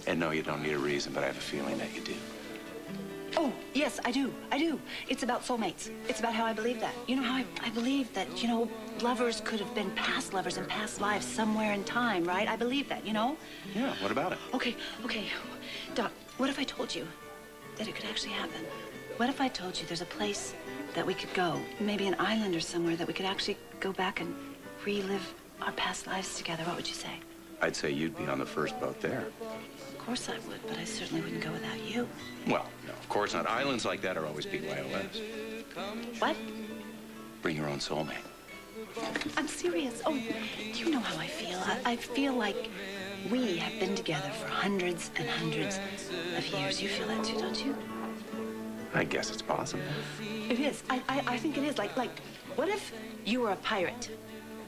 [SPEAKER 15] And no, you don't need a reason, but I have a feeling that you do.
[SPEAKER 6] Oh, yes, I do. I do. It's about soulmates. It's about how I believe that. You know how I believe that, you know, lovers could have been past lovers in past lives somewhere in time, right? I believe that, you know?
[SPEAKER 15] Yeah, what about it?
[SPEAKER 6] Okay. Doc, what if I told you that it could actually happen? What if I told you there's a place that we could go, maybe an island or somewhere, that we could actually go back and relive our past lives together? What would you say?
[SPEAKER 15] I'd say you'd be on the first boat there.
[SPEAKER 6] Of course I would, but I certainly wouldn't go without you.
[SPEAKER 15] Well, no, of course not. Islands like that are always BYOS.
[SPEAKER 6] What?
[SPEAKER 15] Bring your own soulmate.
[SPEAKER 6] I'm serious. Oh, you know how I feel. I feel like we have been together for hundreds and hundreds of years. You feel that too, don't you?
[SPEAKER 15] I guess it's possible.
[SPEAKER 6] It is. I think it is. Like, what if you were a pirate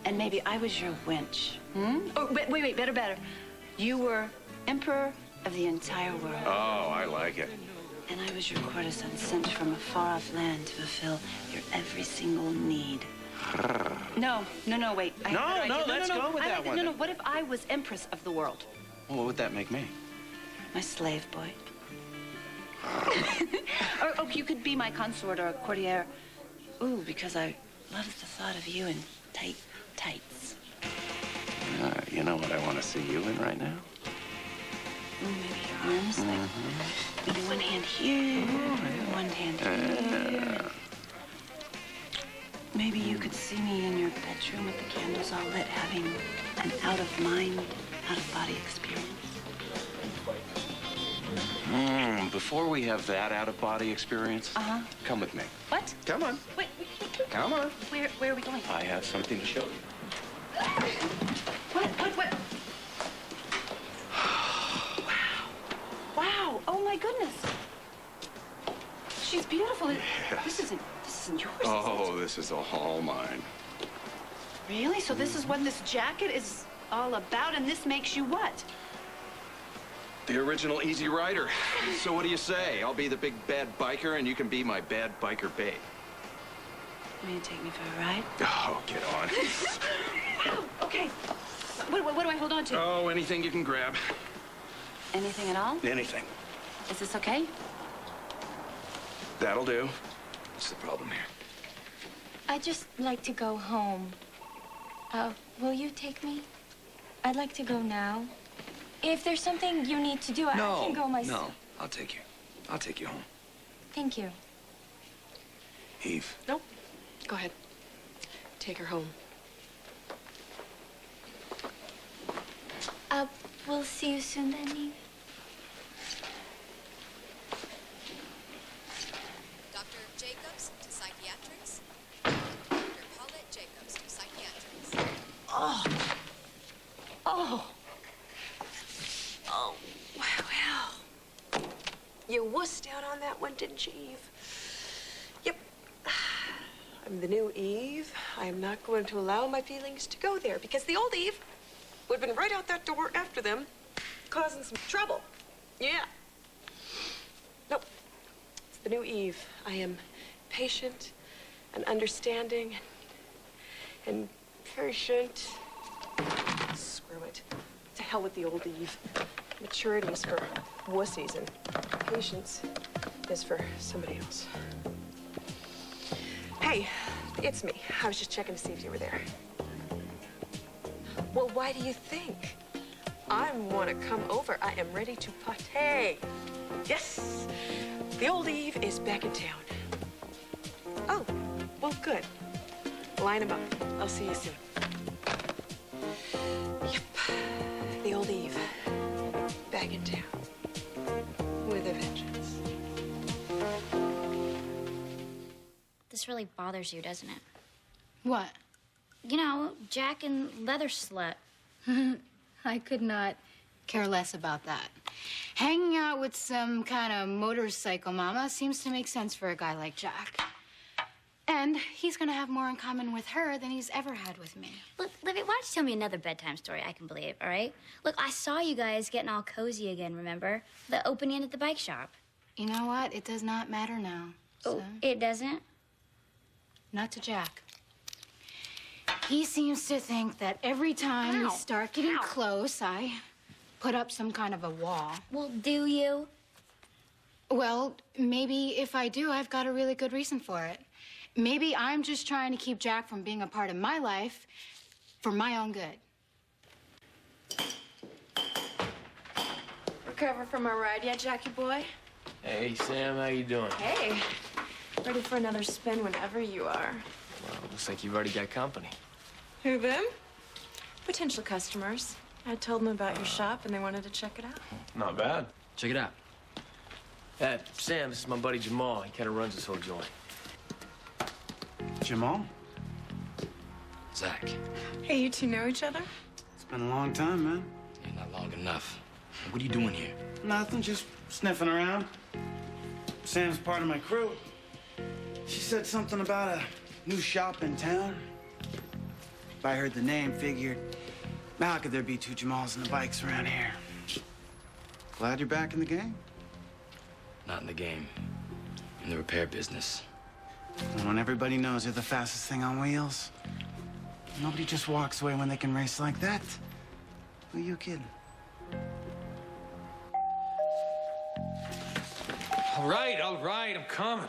[SPEAKER 6] and maybe I was your wench? Oh, wait, better. You were emperor of the entire world.
[SPEAKER 15] Oh, I like it.
[SPEAKER 6] And I was your courtesan sent from a far-off land to fulfill your every single need. No, wait.
[SPEAKER 15] No, let's go with that one.
[SPEAKER 6] No, what if I was empress of the world?
[SPEAKER 15] Well, what would that make me?
[SPEAKER 6] My slave boy. or you could be my consort or a courtier. Ooh, because I love the thought of you in tight tights.
[SPEAKER 15] You know what I want to see you in right now?
[SPEAKER 6] Ooh, maybe your arms, maybe one hand here, one hand here. Maybe you could see me in your bedroom with the candles all lit, having an out-of-mind, out-of-body experience.
[SPEAKER 15] Before we have that out-of-body experience, come with me.
[SPEAKER 6] What?
[SPEAKER 15] Come on.
[SPEAKER 6] Wait.
[SPEAKER 15] Come on.
[SPEAKER 6] Where are we going?
[SPEAKER 15] I have something to show you.
[SPEAKER 6] What? Wow. Oh, my goodness. She's beautiful.
[SPEAKER 15] Yes.
[SPEAKER 6] This isn't yours,
[SPEAKER 15] Oh, this is all mine.
[SPEAKER 6] Really? So this is what this jacket is all about, and this makes you what?
[SPEAKER 11] The original Easy Rider. So what do you say? I'll be the big bad biker, and you can be my bad biker babe.
[SPEAKER 6] Will you take me for a ride?
[SPEAKER 11] Oh, get on.
[SPEAKER 6] Wow. Okay. What do I hold on to?
[SPEAKER 11] Oh, anything you can grab.
[SPEAKER 6] Anything at all?
[SPEAKER 11] Anything.
[SPEAKER 6] Is this okay?
[SPEAKER 11] That'll do. What's the problem here?
[SPEAKER 17] I'd just like to go home. Will you take me? I'd like to go now. If there's something you need to do, I can go myself.
[SPEAKER 1] No, I'll take you. I'll take you home.
[SPEAKER 17] Thank you.
[SPEAKER 11] Eve.
[SPEAKER 13] Nope. Go ahead. Take her home.
[SPEAKER 17] We'll see you soon then, Eve.
[SPEAKER 19] Dr. Jacobs to psychiatrics. Dr. Paulette Jacobs to psychiatrics.
[SPEAKER 16] Oh, well. You wussed out on that one, didn't you, Eve? Yep. I'm the new Eve. I am not going to allow my feelings to go there because the old Eve would have been right out that door after them, causing some trouble. Yeah. Nope. It's the new Eve. I am patient and understanding and patient. Screw it. To hell with the old Eve. Maturity is for wussies and patience is for somebody else. Hey, it's me. I was just checking to see if you were there. Well, why do you think? I want to come over. I am ready to party. Yes, the old Eve is back in town. Oh, well, good. Line them up. I'll see you soon. Yep, the old Eve back in town with a vengeance.
[SPEAKER 4] This really bothers you, doesn't it?
[SPEAKER 8] What?
[SPEAKER 4] You know, Jack and Leather Slut.
[SPEAKER 8] I could not Care less about that. Hanging out with some kind of motorcycle mama seems to make sense for a guy like Jack. And he's gonna have more in common with her than he's ever had with me.
[SPEAKER 4] Look, Livy, why don't you tell me another bedtime story I can believe, all right? Look, I saw you guys getting all cozy again, remember? The opening at the bike shop.
[SPEAKER 8] You know what? It does not matter now.
[SPEAKER 4] Oh, it doesn't?
[SPEAKER 8] Not to Jack. He seems to think that every time we start getting close, I put up some kind of a wall.
[SPEAKER 4] Well, do you?
[SPEAKER 8] Well, maybe if I do, I've got a really good reason for it. Maybe I'm just trying to keep Jack from being a part of my life for my own good.
[SPEAKER 21] Recover from our ride yet, Jackie boy?
[SPEAKER 3] Hey, Sam, how you doing?
[SPEAKER 21] Hey, ready for another spin whenever you are.
[SPEAKER 3] Well, looks like you've already got company.
[SPEAKER 21] Who, them? Potential customers. I told them about your shop and they wanted to check it out.
[SPEAKER 3] Not bad. Check it out. Sam, this is my buddy Jamal. He kind of runs this whole joint.
[SPEAKER 5] Jamal?
[SPEAKER 12] Zach.
[SPEAKER 21] Hey, you two know each other?
[SPEAKER 5] It's been a long time, man.
[SPEAKER 12] Yeah, not long enough. What are you doing here?
[SPEAKER 5] Nothing, just sniffing around. Sam's part of my crew. She said something about a new shop in town. If I heard the name, figured, how could there be two Jamals and the bikes around here? Glad you're back in the game.
[SPEAKER 12] Not in the game. In the repair business.
[SPEAKER 5] And when everybody knows you're the fastest thing on wheels, nobody just walks away when they can race like that. Who are you kidding?
[SPEAKER 10] All right, I'm coming.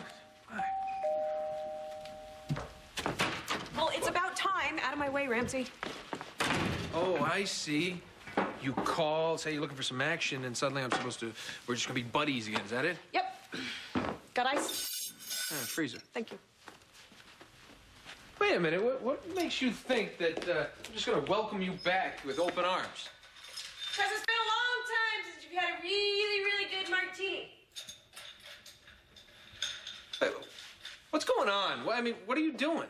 [SPEAKER 16] Well, it's about time. Out of my way, Ramsey.
[SPEAKER 10] Oh, I see. You call, say you're looking for some action, and suddenly we're just gonna be buddies again. Is that it?
[SPEAKER 16] Yep. Got ice?
[SPEAKER 10] Freezer.
[SPEAKER 16] Thank you.
[SPEAKER 10] Wait a minute, what makes you think that I'm just gonna welcome you back with open arms?
[SPEAKER 16] Because it's been a long time since you've had a really, really good martini.
[SPEAKER 10] What's going on? What are you doing?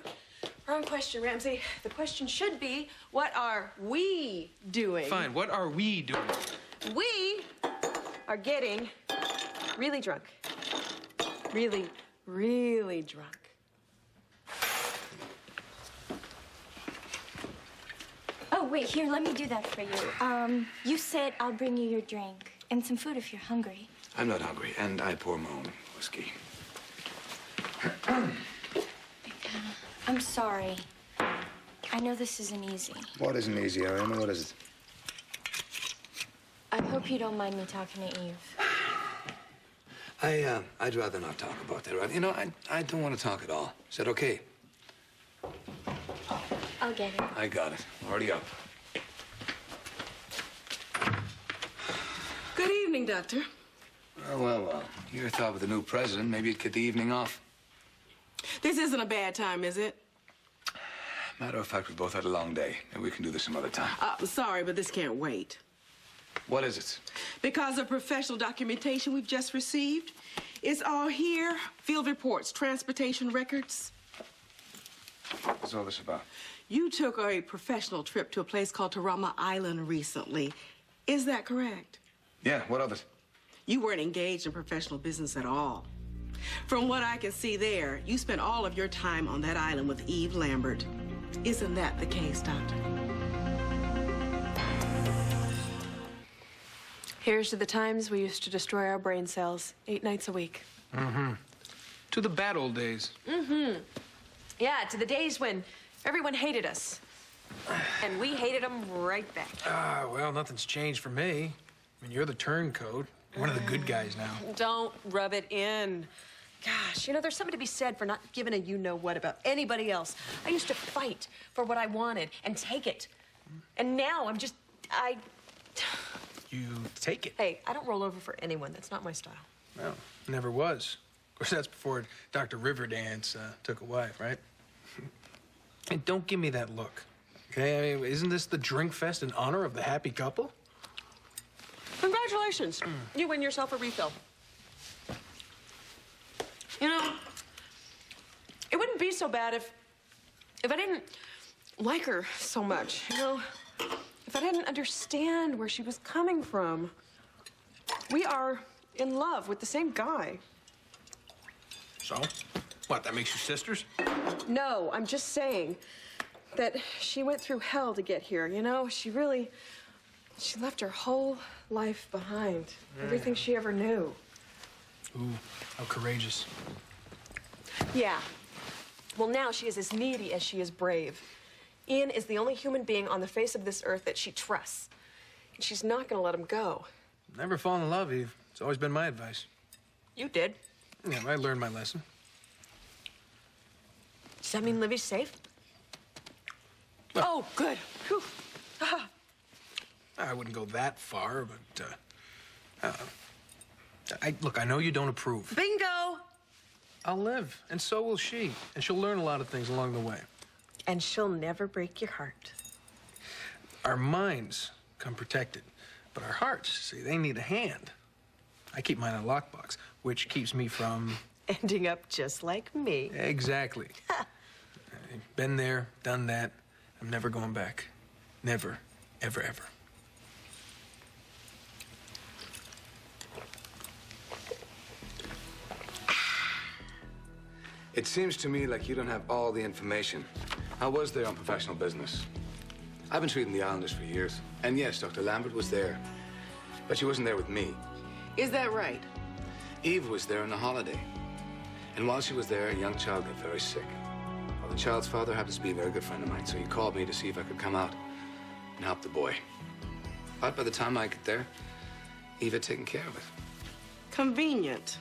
[SPEAKER 16] Wrong question, Ramsey. The question should be, what are we doing?
[SPEAKER 10] Fine, what are we doing?
[SPEAKER 16] We are getting really drunk. Really, really drunk.
[SPEAKER 17] Oh, wait, here, let me do that for you. You said I'll bring you your drink and some food if you're hungry.
[SPEAKER 12] I'm not hungry, and I pour my own whiskey.
[SPEAKER 17] I'm sorry. I know this isn't easy.
[SPEAKER 1] What isn't easy, Ariana? What is it?
[SPEAKER 17] I hope you don't mind me talking to Eve.
[SPEAKER 12] I'd rather not talk about that, right? You know, I don't want to talk at all. Is that okay?
[SPEAKER 17] I'll get it.
[SPEAKER 12] I got it. Already up.
[SPEAKER 16] Good evening, Doctor.
[SPEAKER 12] Well. You thought with the new president, maybe you'd get the evening off.
[SPEAKER 16] This isn't a bad time, is it?
[SPEAKER 12] Matter of fact, we both had a long day. Maybe we can do this some other time.
[SPEAKER 16] Sorry, but this can't wait.
[SPEAKER 12] What is it?
[SPEAKER 16] Because of professional documentation we've just received. It's all here. Field reports, transportation records.
[SPEAKER 12] What's all this about?
[SPEAKER 16] You took a professional trip to a place called Tarama Island recently. Is that correct?
[SPEAKER 12] Yeah, what of it?
[SPEAKER 16] You weren't engaged in professional business at all. From what I can see there, you spent all of your time on that island with Eve Lambert. Isn't that the case, Doctor? Here's to the times we used to destroy our brain cells 8 nights a week.
[SPEAKER 10] Mm-hmm. To the bad old days.
[SPEAKER 16] Mm-hmm. Yeah, to the days when everyone hated us. And we hated them right back.
[SPEAKER 10] Well, nothing's changed for me. I mean, you're the turncoat. One of the good guys now.
[SPEAKER 16] Don't rub it in. Gosh, you know, there's something to be said for not giving a you-know-what about anybody else. I used to fight for what I wanted and take it. And now I'm just,
[SPEAKER 10] You take it.
[SPEAKER 16] Hey, I don't roll over for anyone. That's not my style.
[SPEAKER 10] Well, never was. Of course, that's before Dr. Riverdance took a wife, right? And don't give me that look, okay? I mean, isn't this the drink fest in honor of the happy couple?
[SPEAKER 16] Congratulations. You win yourself a refill. You know, it wouldn't be so bad if I didn't like her so much. You know, But I didn't understand where she was coming from. We are in love with the same guy.
[SPEAKER 10] So? What, that makes you sisters?
[SPEAKER 16] No, I'm just saying that she went through hell to get here, you know? She left her whole life behind. Everything she ever knew.
[SPEAKER 10] Ooh, how courageous.
[SPEAKER 16] Yeah. Well, now she is as needy as she is brave. Ian is the only human being on the face of this earth that she trusts. And she's not gonna let him go.
[SPEAKER 10] Never fall in love, Eve. It's always been my advice.
[SPEAKER 16] You did.
[SPEAKER 10] Yeah, I learned my lesson.
[SPEAKER 16] Does that mean Livy's safe?
[SPEAKER 10] Well,
[SPEAKER 16] oh, good. Whew. Ah.
[SPEAKER 10] I wouldn't go that far, but, look, I know you don't approve.
[SPEAKER 16] Bingo!
[SPEAKER 10] I'll live, and so will she. And she'll learn a lot of things along the way.
[SPEAKER 16] And she'll never break your heart.
[SPEAKER 10] Our minds come protected, but our hearts, see, they need a hand. I keep mine in a lockbox, which keeps me from...
[SPEAKER 16] Ending up just like me.
[SPEAKER 10] Exactly. I've been there, done that. I'm never going back. Never, ever, ever.
[SPEAKER 12] It seems to me like you don't have all the information. I was there on professional business. I've been treating the islanders for years. And yes, Dr. Lambert was there. But she wasn't there with me.
[SPEAKER 9] Is that right?
[SPEAKER 12] Eve was there on a holiday. And while she was there, a young child got very sick. Well, the child's father happens to be a very good friend of mine, so he called me to see if I could come out and help the boy. But by the time I get there, Eve had taken care of it.
[SPEAKER 9] Convenient.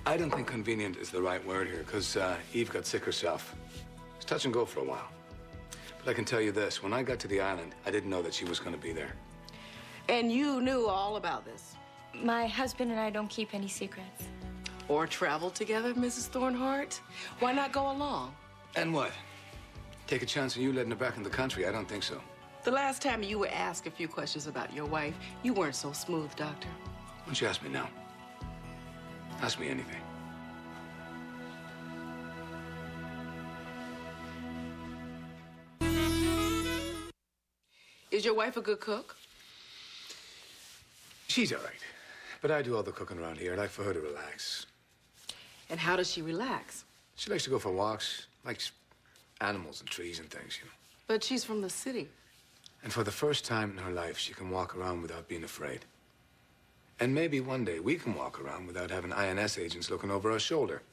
[SPEAKER 12] I don't think convenient is the right word here, because Eve got sick herself. It was touch and go for a while. But I can tell you this, when I got to the island, I didn't know that she was going to be there.
[SPEAKER 9] And you knew all about this?
[SPEAKER 17] My husband and I don't keep any secrets.
[SPEAKER 9] Or travel together, Mrs. Thornhart? Why not go along?
[SPEAKER 12] And what? Take a chance on you letting her back in the country? I don't think so.
[SPEAKER 9] The last time you were asked a few questions about your wife, you weren't so smooth, Doctor.
[SPEAKER 12] Why don't you ask me now? Ask me anything.
[SPEAKER 9] Is your wife a good cook?
[SPEAKER 12] She's all right. But I do all the cooking around here. I like for her to relax.
[SPEAKER 9] And how does she relax?
[SPEAKER 12] She likes to go for walks, likes animals and trees and things, you know.
[SPEAKER 9] But she's from the city.
[SPEAKER 12] And for the first time in her life, she can walk around without being afraid. And maybe one day we can walk around without having INS agents looking over our shoulder.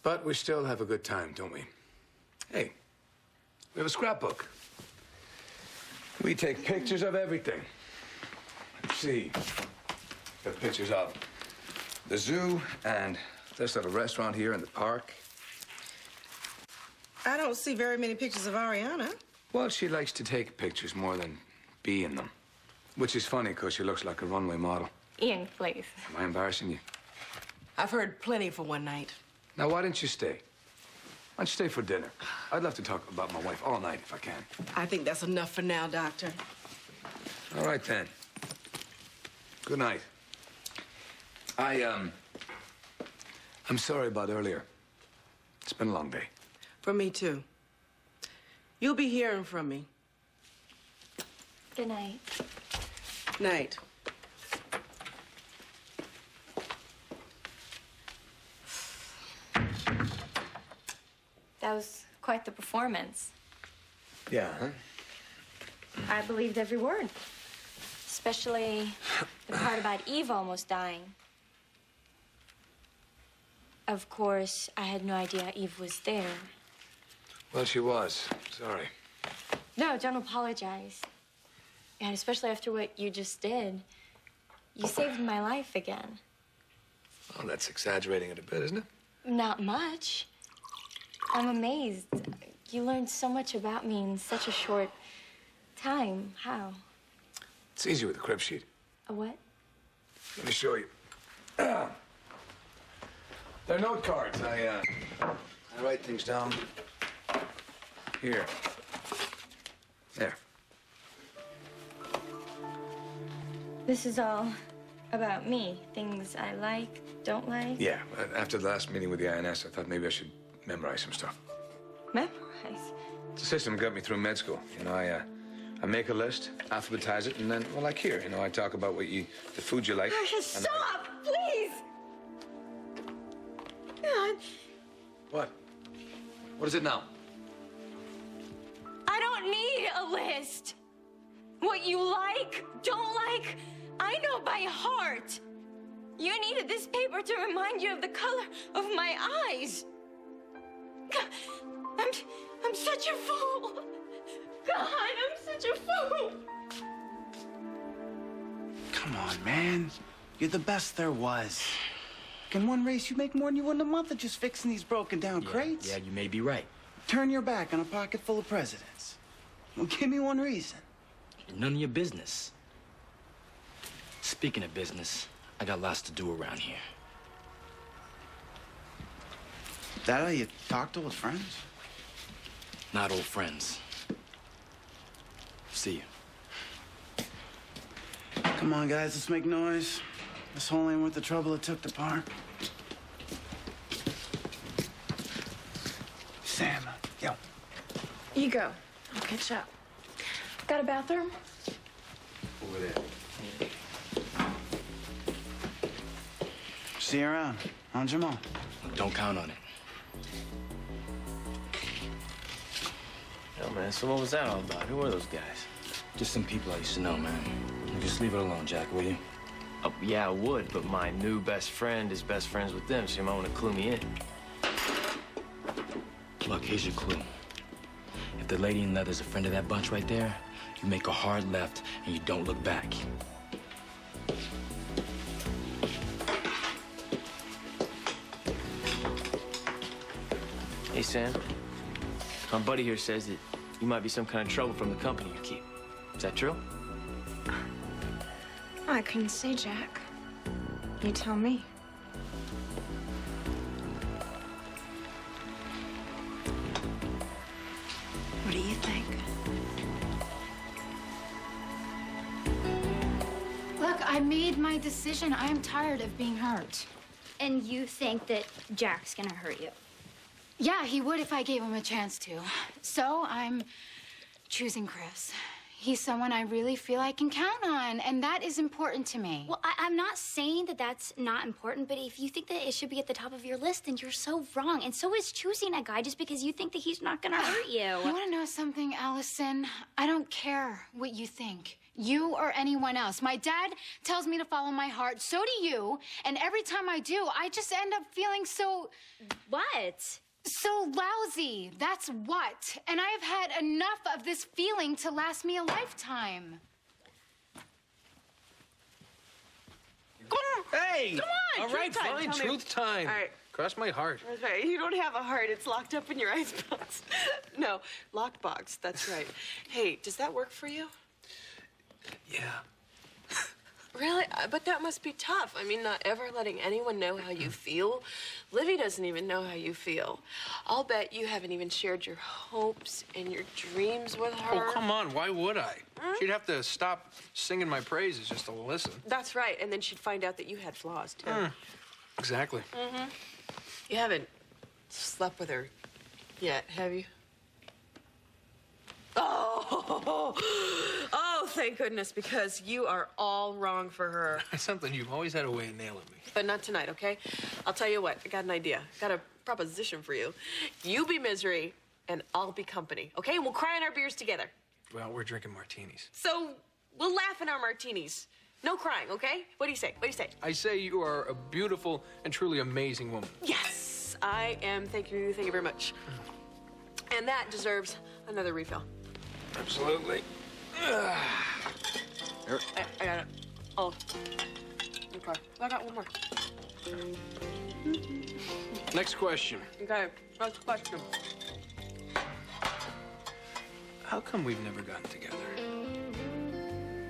[SPEAKER 12] But we still have a good time, don't we? Hey, we have a scrapbook. We take pictures of everything. Let's see. Got pictures of the zoo and this little restaurant here in the park.
[SPEAKER 9] I don't see very many pictures of Ariana.
[SPEAKER 12] Well, she likes to take pictures more than be in them. Which is funny, because she looks like a runway model.
[SPEAKER 17] Ian, please.
[SPEAKER 12] Am I embarrassing you?
[SPEAKER 9] I've heard plenty for one night.
[SPEAKER 12] Now, why didn't you stay? Why don't you stay for dinner? I'd love to talk about my wife all night if I can.
[SPEAKER 9] I think that's enough for now, Doctor.
[SPEAKER 12] All right, then. Good night. I'm sorry about earlier. It's been a long day.
[SPEAKER 9] For me, too. You'll be hearing from me.
[SPEAKER 17] Good night.
[SPEAKER 9] Night.
[SPEAKER 17] That was quite the performance.
[SPEAKER 12] Yeah, huh?
[SPEAKER 17] I believed every word. Especially the part about Eve almost dying. Of course, I had no idea Eve was there.
[SPEAKER 12] Well, she was. Sorry.
[SPEAKER 17] No, don't apologize. And especially after what you just did. You saved my life again.
[SPEAKER 12] Well, that's exaggerating it a bit, isn't it?
[SPEAKER 17] Not much. I'm amazed. You learned so much about me in such a short time. How?
[SPEAKER 12] It's easy with a crib sheet.
[SPEAKER 17] A what?
[SPEAKER 12] Let me show you. They're note cards. I write things down here. There.
[SPEAKER 17] This is all about me. Things I like, don't like.
[SPEAKER 12] Yeah, after the last meeting with the INS, I thought maybe I should memorize some stuff.
[SPEAKER 17] Memorize?
[SPEAKER 12] The system got me through med school. You know, I make a list, alphabetize it, and then, well, like here, you know, I talk about the food you like.
[SPEAKER 17] Stop, please! God,
[SPEAKER 7] What? What is it now?
[SPEAKER 17] I don't need a list. What you like, don't like, I know by heart. You needed this paper to remind you of the color of my eyes. I'm such a fool. God, I'm such a fool.
[SPEAKER 5] Come on, man. You're the best there was. In one race, you make more than you would in a month of just fixing these broken down crates.
[SPEAKER 3] Yeah, you may be right.
[SPEAKER 5] Turn your back on a pocket full of presidents. Well, give me one reason.
[SPEAKER 3] None of your business. Speaking of business, I got lots to do around here.
[SPEAKER 5] That how you talk to old friends?
[SPEAKER 3] Not old friends. See you.
[SPEAKER 5] Come on, guys, let's make noise. This whole ain't worth the trouble it took to park. Sam, yo.
[SPEAKER 21] You go. I'll catch up. Got a bathroom?
[SPEAKER 12] Over there.
[SPEAKER 5] See you around. On Jamal.
[SPEAKER 3] Don't count on it. Yo, man, so what was that all about? Who were those guys? Just some people I used to know, man. Just leave it alone, Jack, will you? Oh, yeah, I would, but my new best friend is best friends with them, so you might want to clue me in. Look, here's your clue. If the lady in leather's a friend of that bunch right there, you make a hard left and you don't look back. Hey, Sam. My buddy here says that you might be some kind of trouble from the company you keep. Is that true?
[SPEAKER 21] I couldn't say, Jack. You tell me. What do you think?
[SPEAKER 8] Look, I made my decision. I am tired of being hurt.
[SPEAKER 4] And you think that Jack's gonna hurt you?
[SPEAKER 8] Yeah, he would if I gave him a chance to. So I'm choosing Chris. He's someone I really feel I can count on, and that is important to me.
[SPEAKER 4] Well, I'm not saying that that's not important, but if you think that it should be at the top of your list, then you're so wrong. And so is choosing a guy just because you think that he's not gonna hurt you.
[SPEAKER 8] You wanna know something, Allison? I don't care what you think. You or anyone else. My dad tells me to follow my heart. So do you. And every time I do, I just end up feeling so...
[SPEAKER 4] What?
[SPEAKER 8] So lousy, that's what. And I have had enough of this feeling to last me a lifetime.
[SPEAKER 10] Hey!
[SPEAKER 13] Come on,
[SPEAKER 10] All right,
[SPEAKER 13] truth time.
[SPEAKER 10] fine,
[SPEAKER 13] Tell me-
[SPEAKER 10] truth time.
[SPEAKER 13] All right.
[SPEAKER 10] Cross my heart.
[SPEAKER 13] That's right. You don't have a heart. It's locked up in your icebox. No, lockbox. That's right. Hey, does that work for you?
[SPEAKER 10] Yeah.
[SPEAKER 13] Really? But that must be tough. I mean, not ever letting anyone know how you feel. Livy doesn't even know how you feel. I'll bet you haven't even shared your hopes and your dreams with her.
[SPEAKER 10] Oh, come on. Why would I? She'd have to stop singing my praises just to listen.
[SPEAKER 13] That's right. And then she'd find out that you had flaws, too.
[SPEAKER 10] Exactly.
[SPEAKER 13] Mm-hmm. You haven't slept with her yet, have you? Oh, thank goodness, because you are all wrong for her.
[SPEAKER 10] Something you've always had a way of nailing me.
[SPEAKER 13] But not tonight, okay? I'll tell you what, I got an idea. Got a proposition for you. You be misery, and I'll be company, okay? And we'll cry in our beers together.
[SPEAKER 10] Well, we're drinking martinis.
[SPEAKER 13] So we'll laugh in our martinis. No crying, okay? What do you say? What do you say?
[SPEAKER 10] I say you are a beautiful and truly amazing woman.
[SPEAKER 13] Yes, I am. Thank you very much. And that deserves another refill.
[SPEAKER 10] Absolutely.
[SPEAKER 13] I got it. Oh. Okay. I got one more.
[SPEAKER 10] Next question.
[SPEAKER 13] Okay. Next question.
[SPEAKER 10] How come we've never gotten together?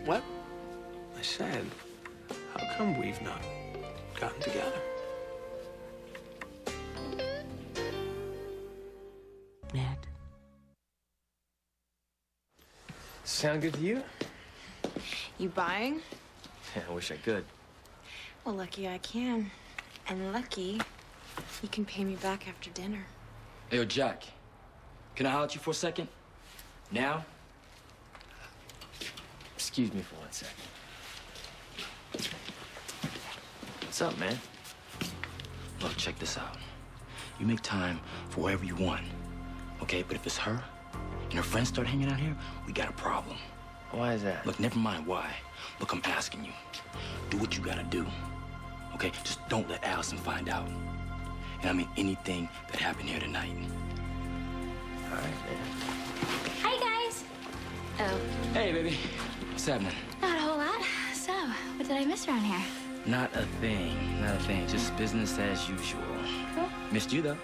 [SPEAKER 13] What?
[SPEAKER 10] I said, how come we've not gotten together?
[SPEAKER 3] Ned. Sound good to you?
[SPEAKER 21] You buying?
[SPEAKER 3] Yeah, I wish I could.
[SPEAKER 21] Well, lucky I can. And lucky you can pay me back after dinner.
[SPEAKER 3] Hey, yo, Jack.
[SPEAKER 14] Can I holler at you for a second? Now?
[SPEAKER 3] Excuse me for 1 second. What's up, man?
[SPEAKER 14] Look, check this out. You make time for wherever you want, okay? But if it's her and her friends start hanging out here, we got a problem.
[SPEAKER 3] Why is that?
[SPEAKER 14] Look, never mind why. Look, I'm asking you. Do what you gotta do, okay? Just don't let Allison find out. And I mean anything that happened here tonight.
[SPEAKER 3] All right, man.
[SPEAKER 4] Hi, guys. Oh,
[SPEAKER 14] Hey, baby. What's happening?
[SPEAKER 4] not a whole lot. So, what did I miss around here?
[SPEAKER 14] Not a thing. Not a thing. Just business as usual.
[SPEAKER 4] Cool.
[SPEAKER 14] Missed you, though.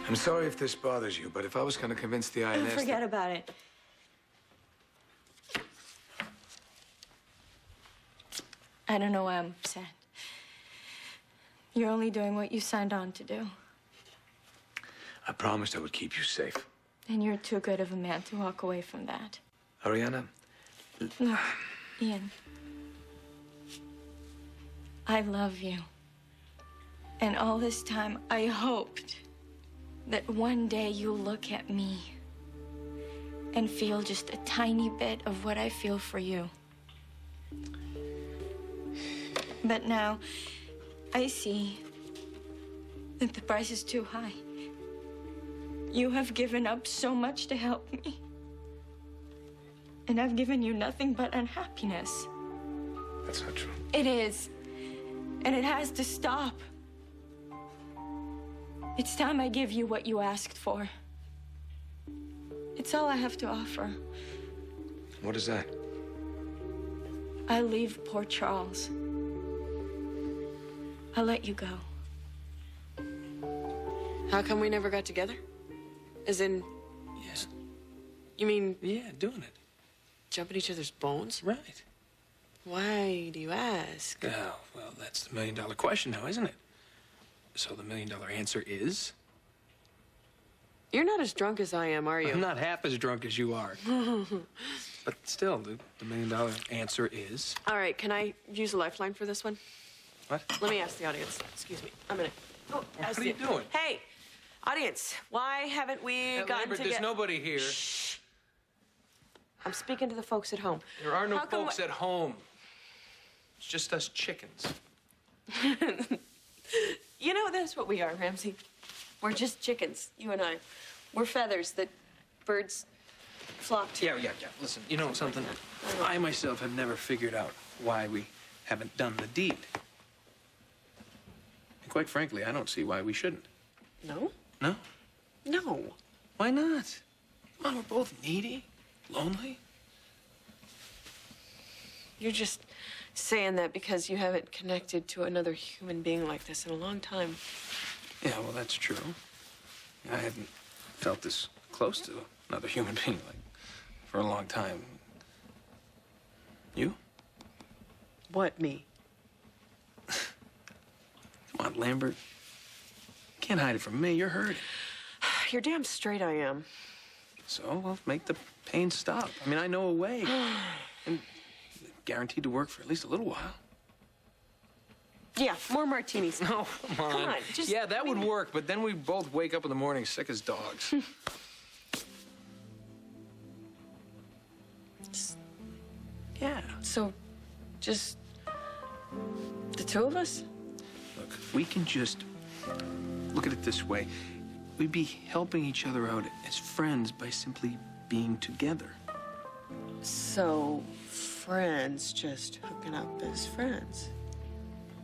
[SPEAKER 12] I'm sorry if this bothers you, but if I was going to convince the INS...
[SPEAKER 2] Forget about it. I don't know why I'm upset. You're only doing what you signed on to do.
[SPEAKER 12] I promised I would keep you safe.
[SPEAKER 2] And you're too good of a man to walk away from that.
[SPEAKER 12] Ariana,
[SPEAKER 2] Look, Ian. I love you. And all this time, I hoped that one day you'll look at me and feel just a tiny bit of what I feel for you. But now, I see that the price is too high. You have given up so much to help me. And I've given you nothing but unhappiness.
[SPEAKER 12] that's not true.
[SPEAKER 2] It is. And it has to stop. It's time I give you what you asked for. It's all I have to offer.
[SPEAKER 12] What is that?
[SPEAKER 2] I leave Port Charles. I'll let you go.
[SPEAKER 13] How come we never got together? As in...
[SPEAKER 10] Yeah.
[SPEAKER 13] You mean...
[SPEAKER 10] Yeah, doing it.
[SPEAKER 13] Jumping each other's bones?
[SPEAKER 10] Right.
[SPEAKER 13] Why do you ask?
[SPEAKER 10] Oh, well, that's the million-dollar question now, isn't it? So the million-dollar answer is?
[SPEAKER 13] You're not as drunk as I am, are you?
[SPEAKER 10] I'm not half as drunk as you are. But still, the million-dollar answer is?
[SPEAKER 13] All right, can I use a lifeline for this one?
[SPEAKER 10] What?
[SPEAKER 13] Let me ask the audience. Excuse me. I'm gonna... Oh,
[SPEAKER 10] What are you doing?
[SPEAKER 13] Hey, audience, why haven't we gotten
[SPEAKER 10] Lambert,
[SPEAKER 13] together?
[SPEAKER 10] there's nobody here.
[SPEAKER 13] Shh. I'm speaking to the folks at home.
[SPEAKER 10] There are no
[SPEAKER 13] How come
[SPEAKER 10] folks at home. It's just us chickens.
[SPEAKER 13] You know, that's what we are, Ramsey. We're just chickens, you and I. We're feathers that birds flock to.
[SPEAKER 10] Yeah. Listen, you know something? I myself have never figured out why we haven't done the deed. And quite frankly, I don't see why we shouldn't.
[SPEAKER 13] No?
[SPEAKER 10] No?
[SPEAKER 13] No.
[SPEAKER 10] Why not? Come on, we're both needy, lonely.
[SPEAKER 13] You're just saying that because you haven't connected to another human being like this in a long time.
[SPEAKER 10] Yeah, well, that's true. I haven't felt this close to another human being like for a long time. You?
[SPEAKER 13] What, me?
[SPEAKER 10] Come on, Lambert. You can't hide it from me. You're hurting.
[SPEAKER 13] You're damn straight I am.
[SPEAKER 10] So, well, make the pain stop. I mean, I know a way. And guaranteed to work for at least a little while.
[SPEAKER 13] Yeah, more martinis.
[SPEAKER 10] No, come on.
[SPEAKER 13] Come on, just...
[SPEAKER 10] Yeah, that would work, but then we'd both wake up in the morning sick as dogs. Yeah.
[SPEAKER 13] So, just the two of us?
[SPEAKER 10] Look, we can just look at it this way. We'd be helping each other out as friends by simply being together.
[SPEAKER 13] So, friends just hooking up as friends?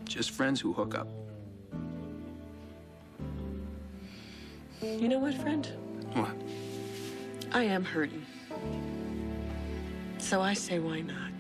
[SPEAKER 10] Just friends who hook up.
[SPEAKER 13] You know what, friend?
[SPEAKER 10] What?
[SPEAKER 13] I am hurting. So I say, why not?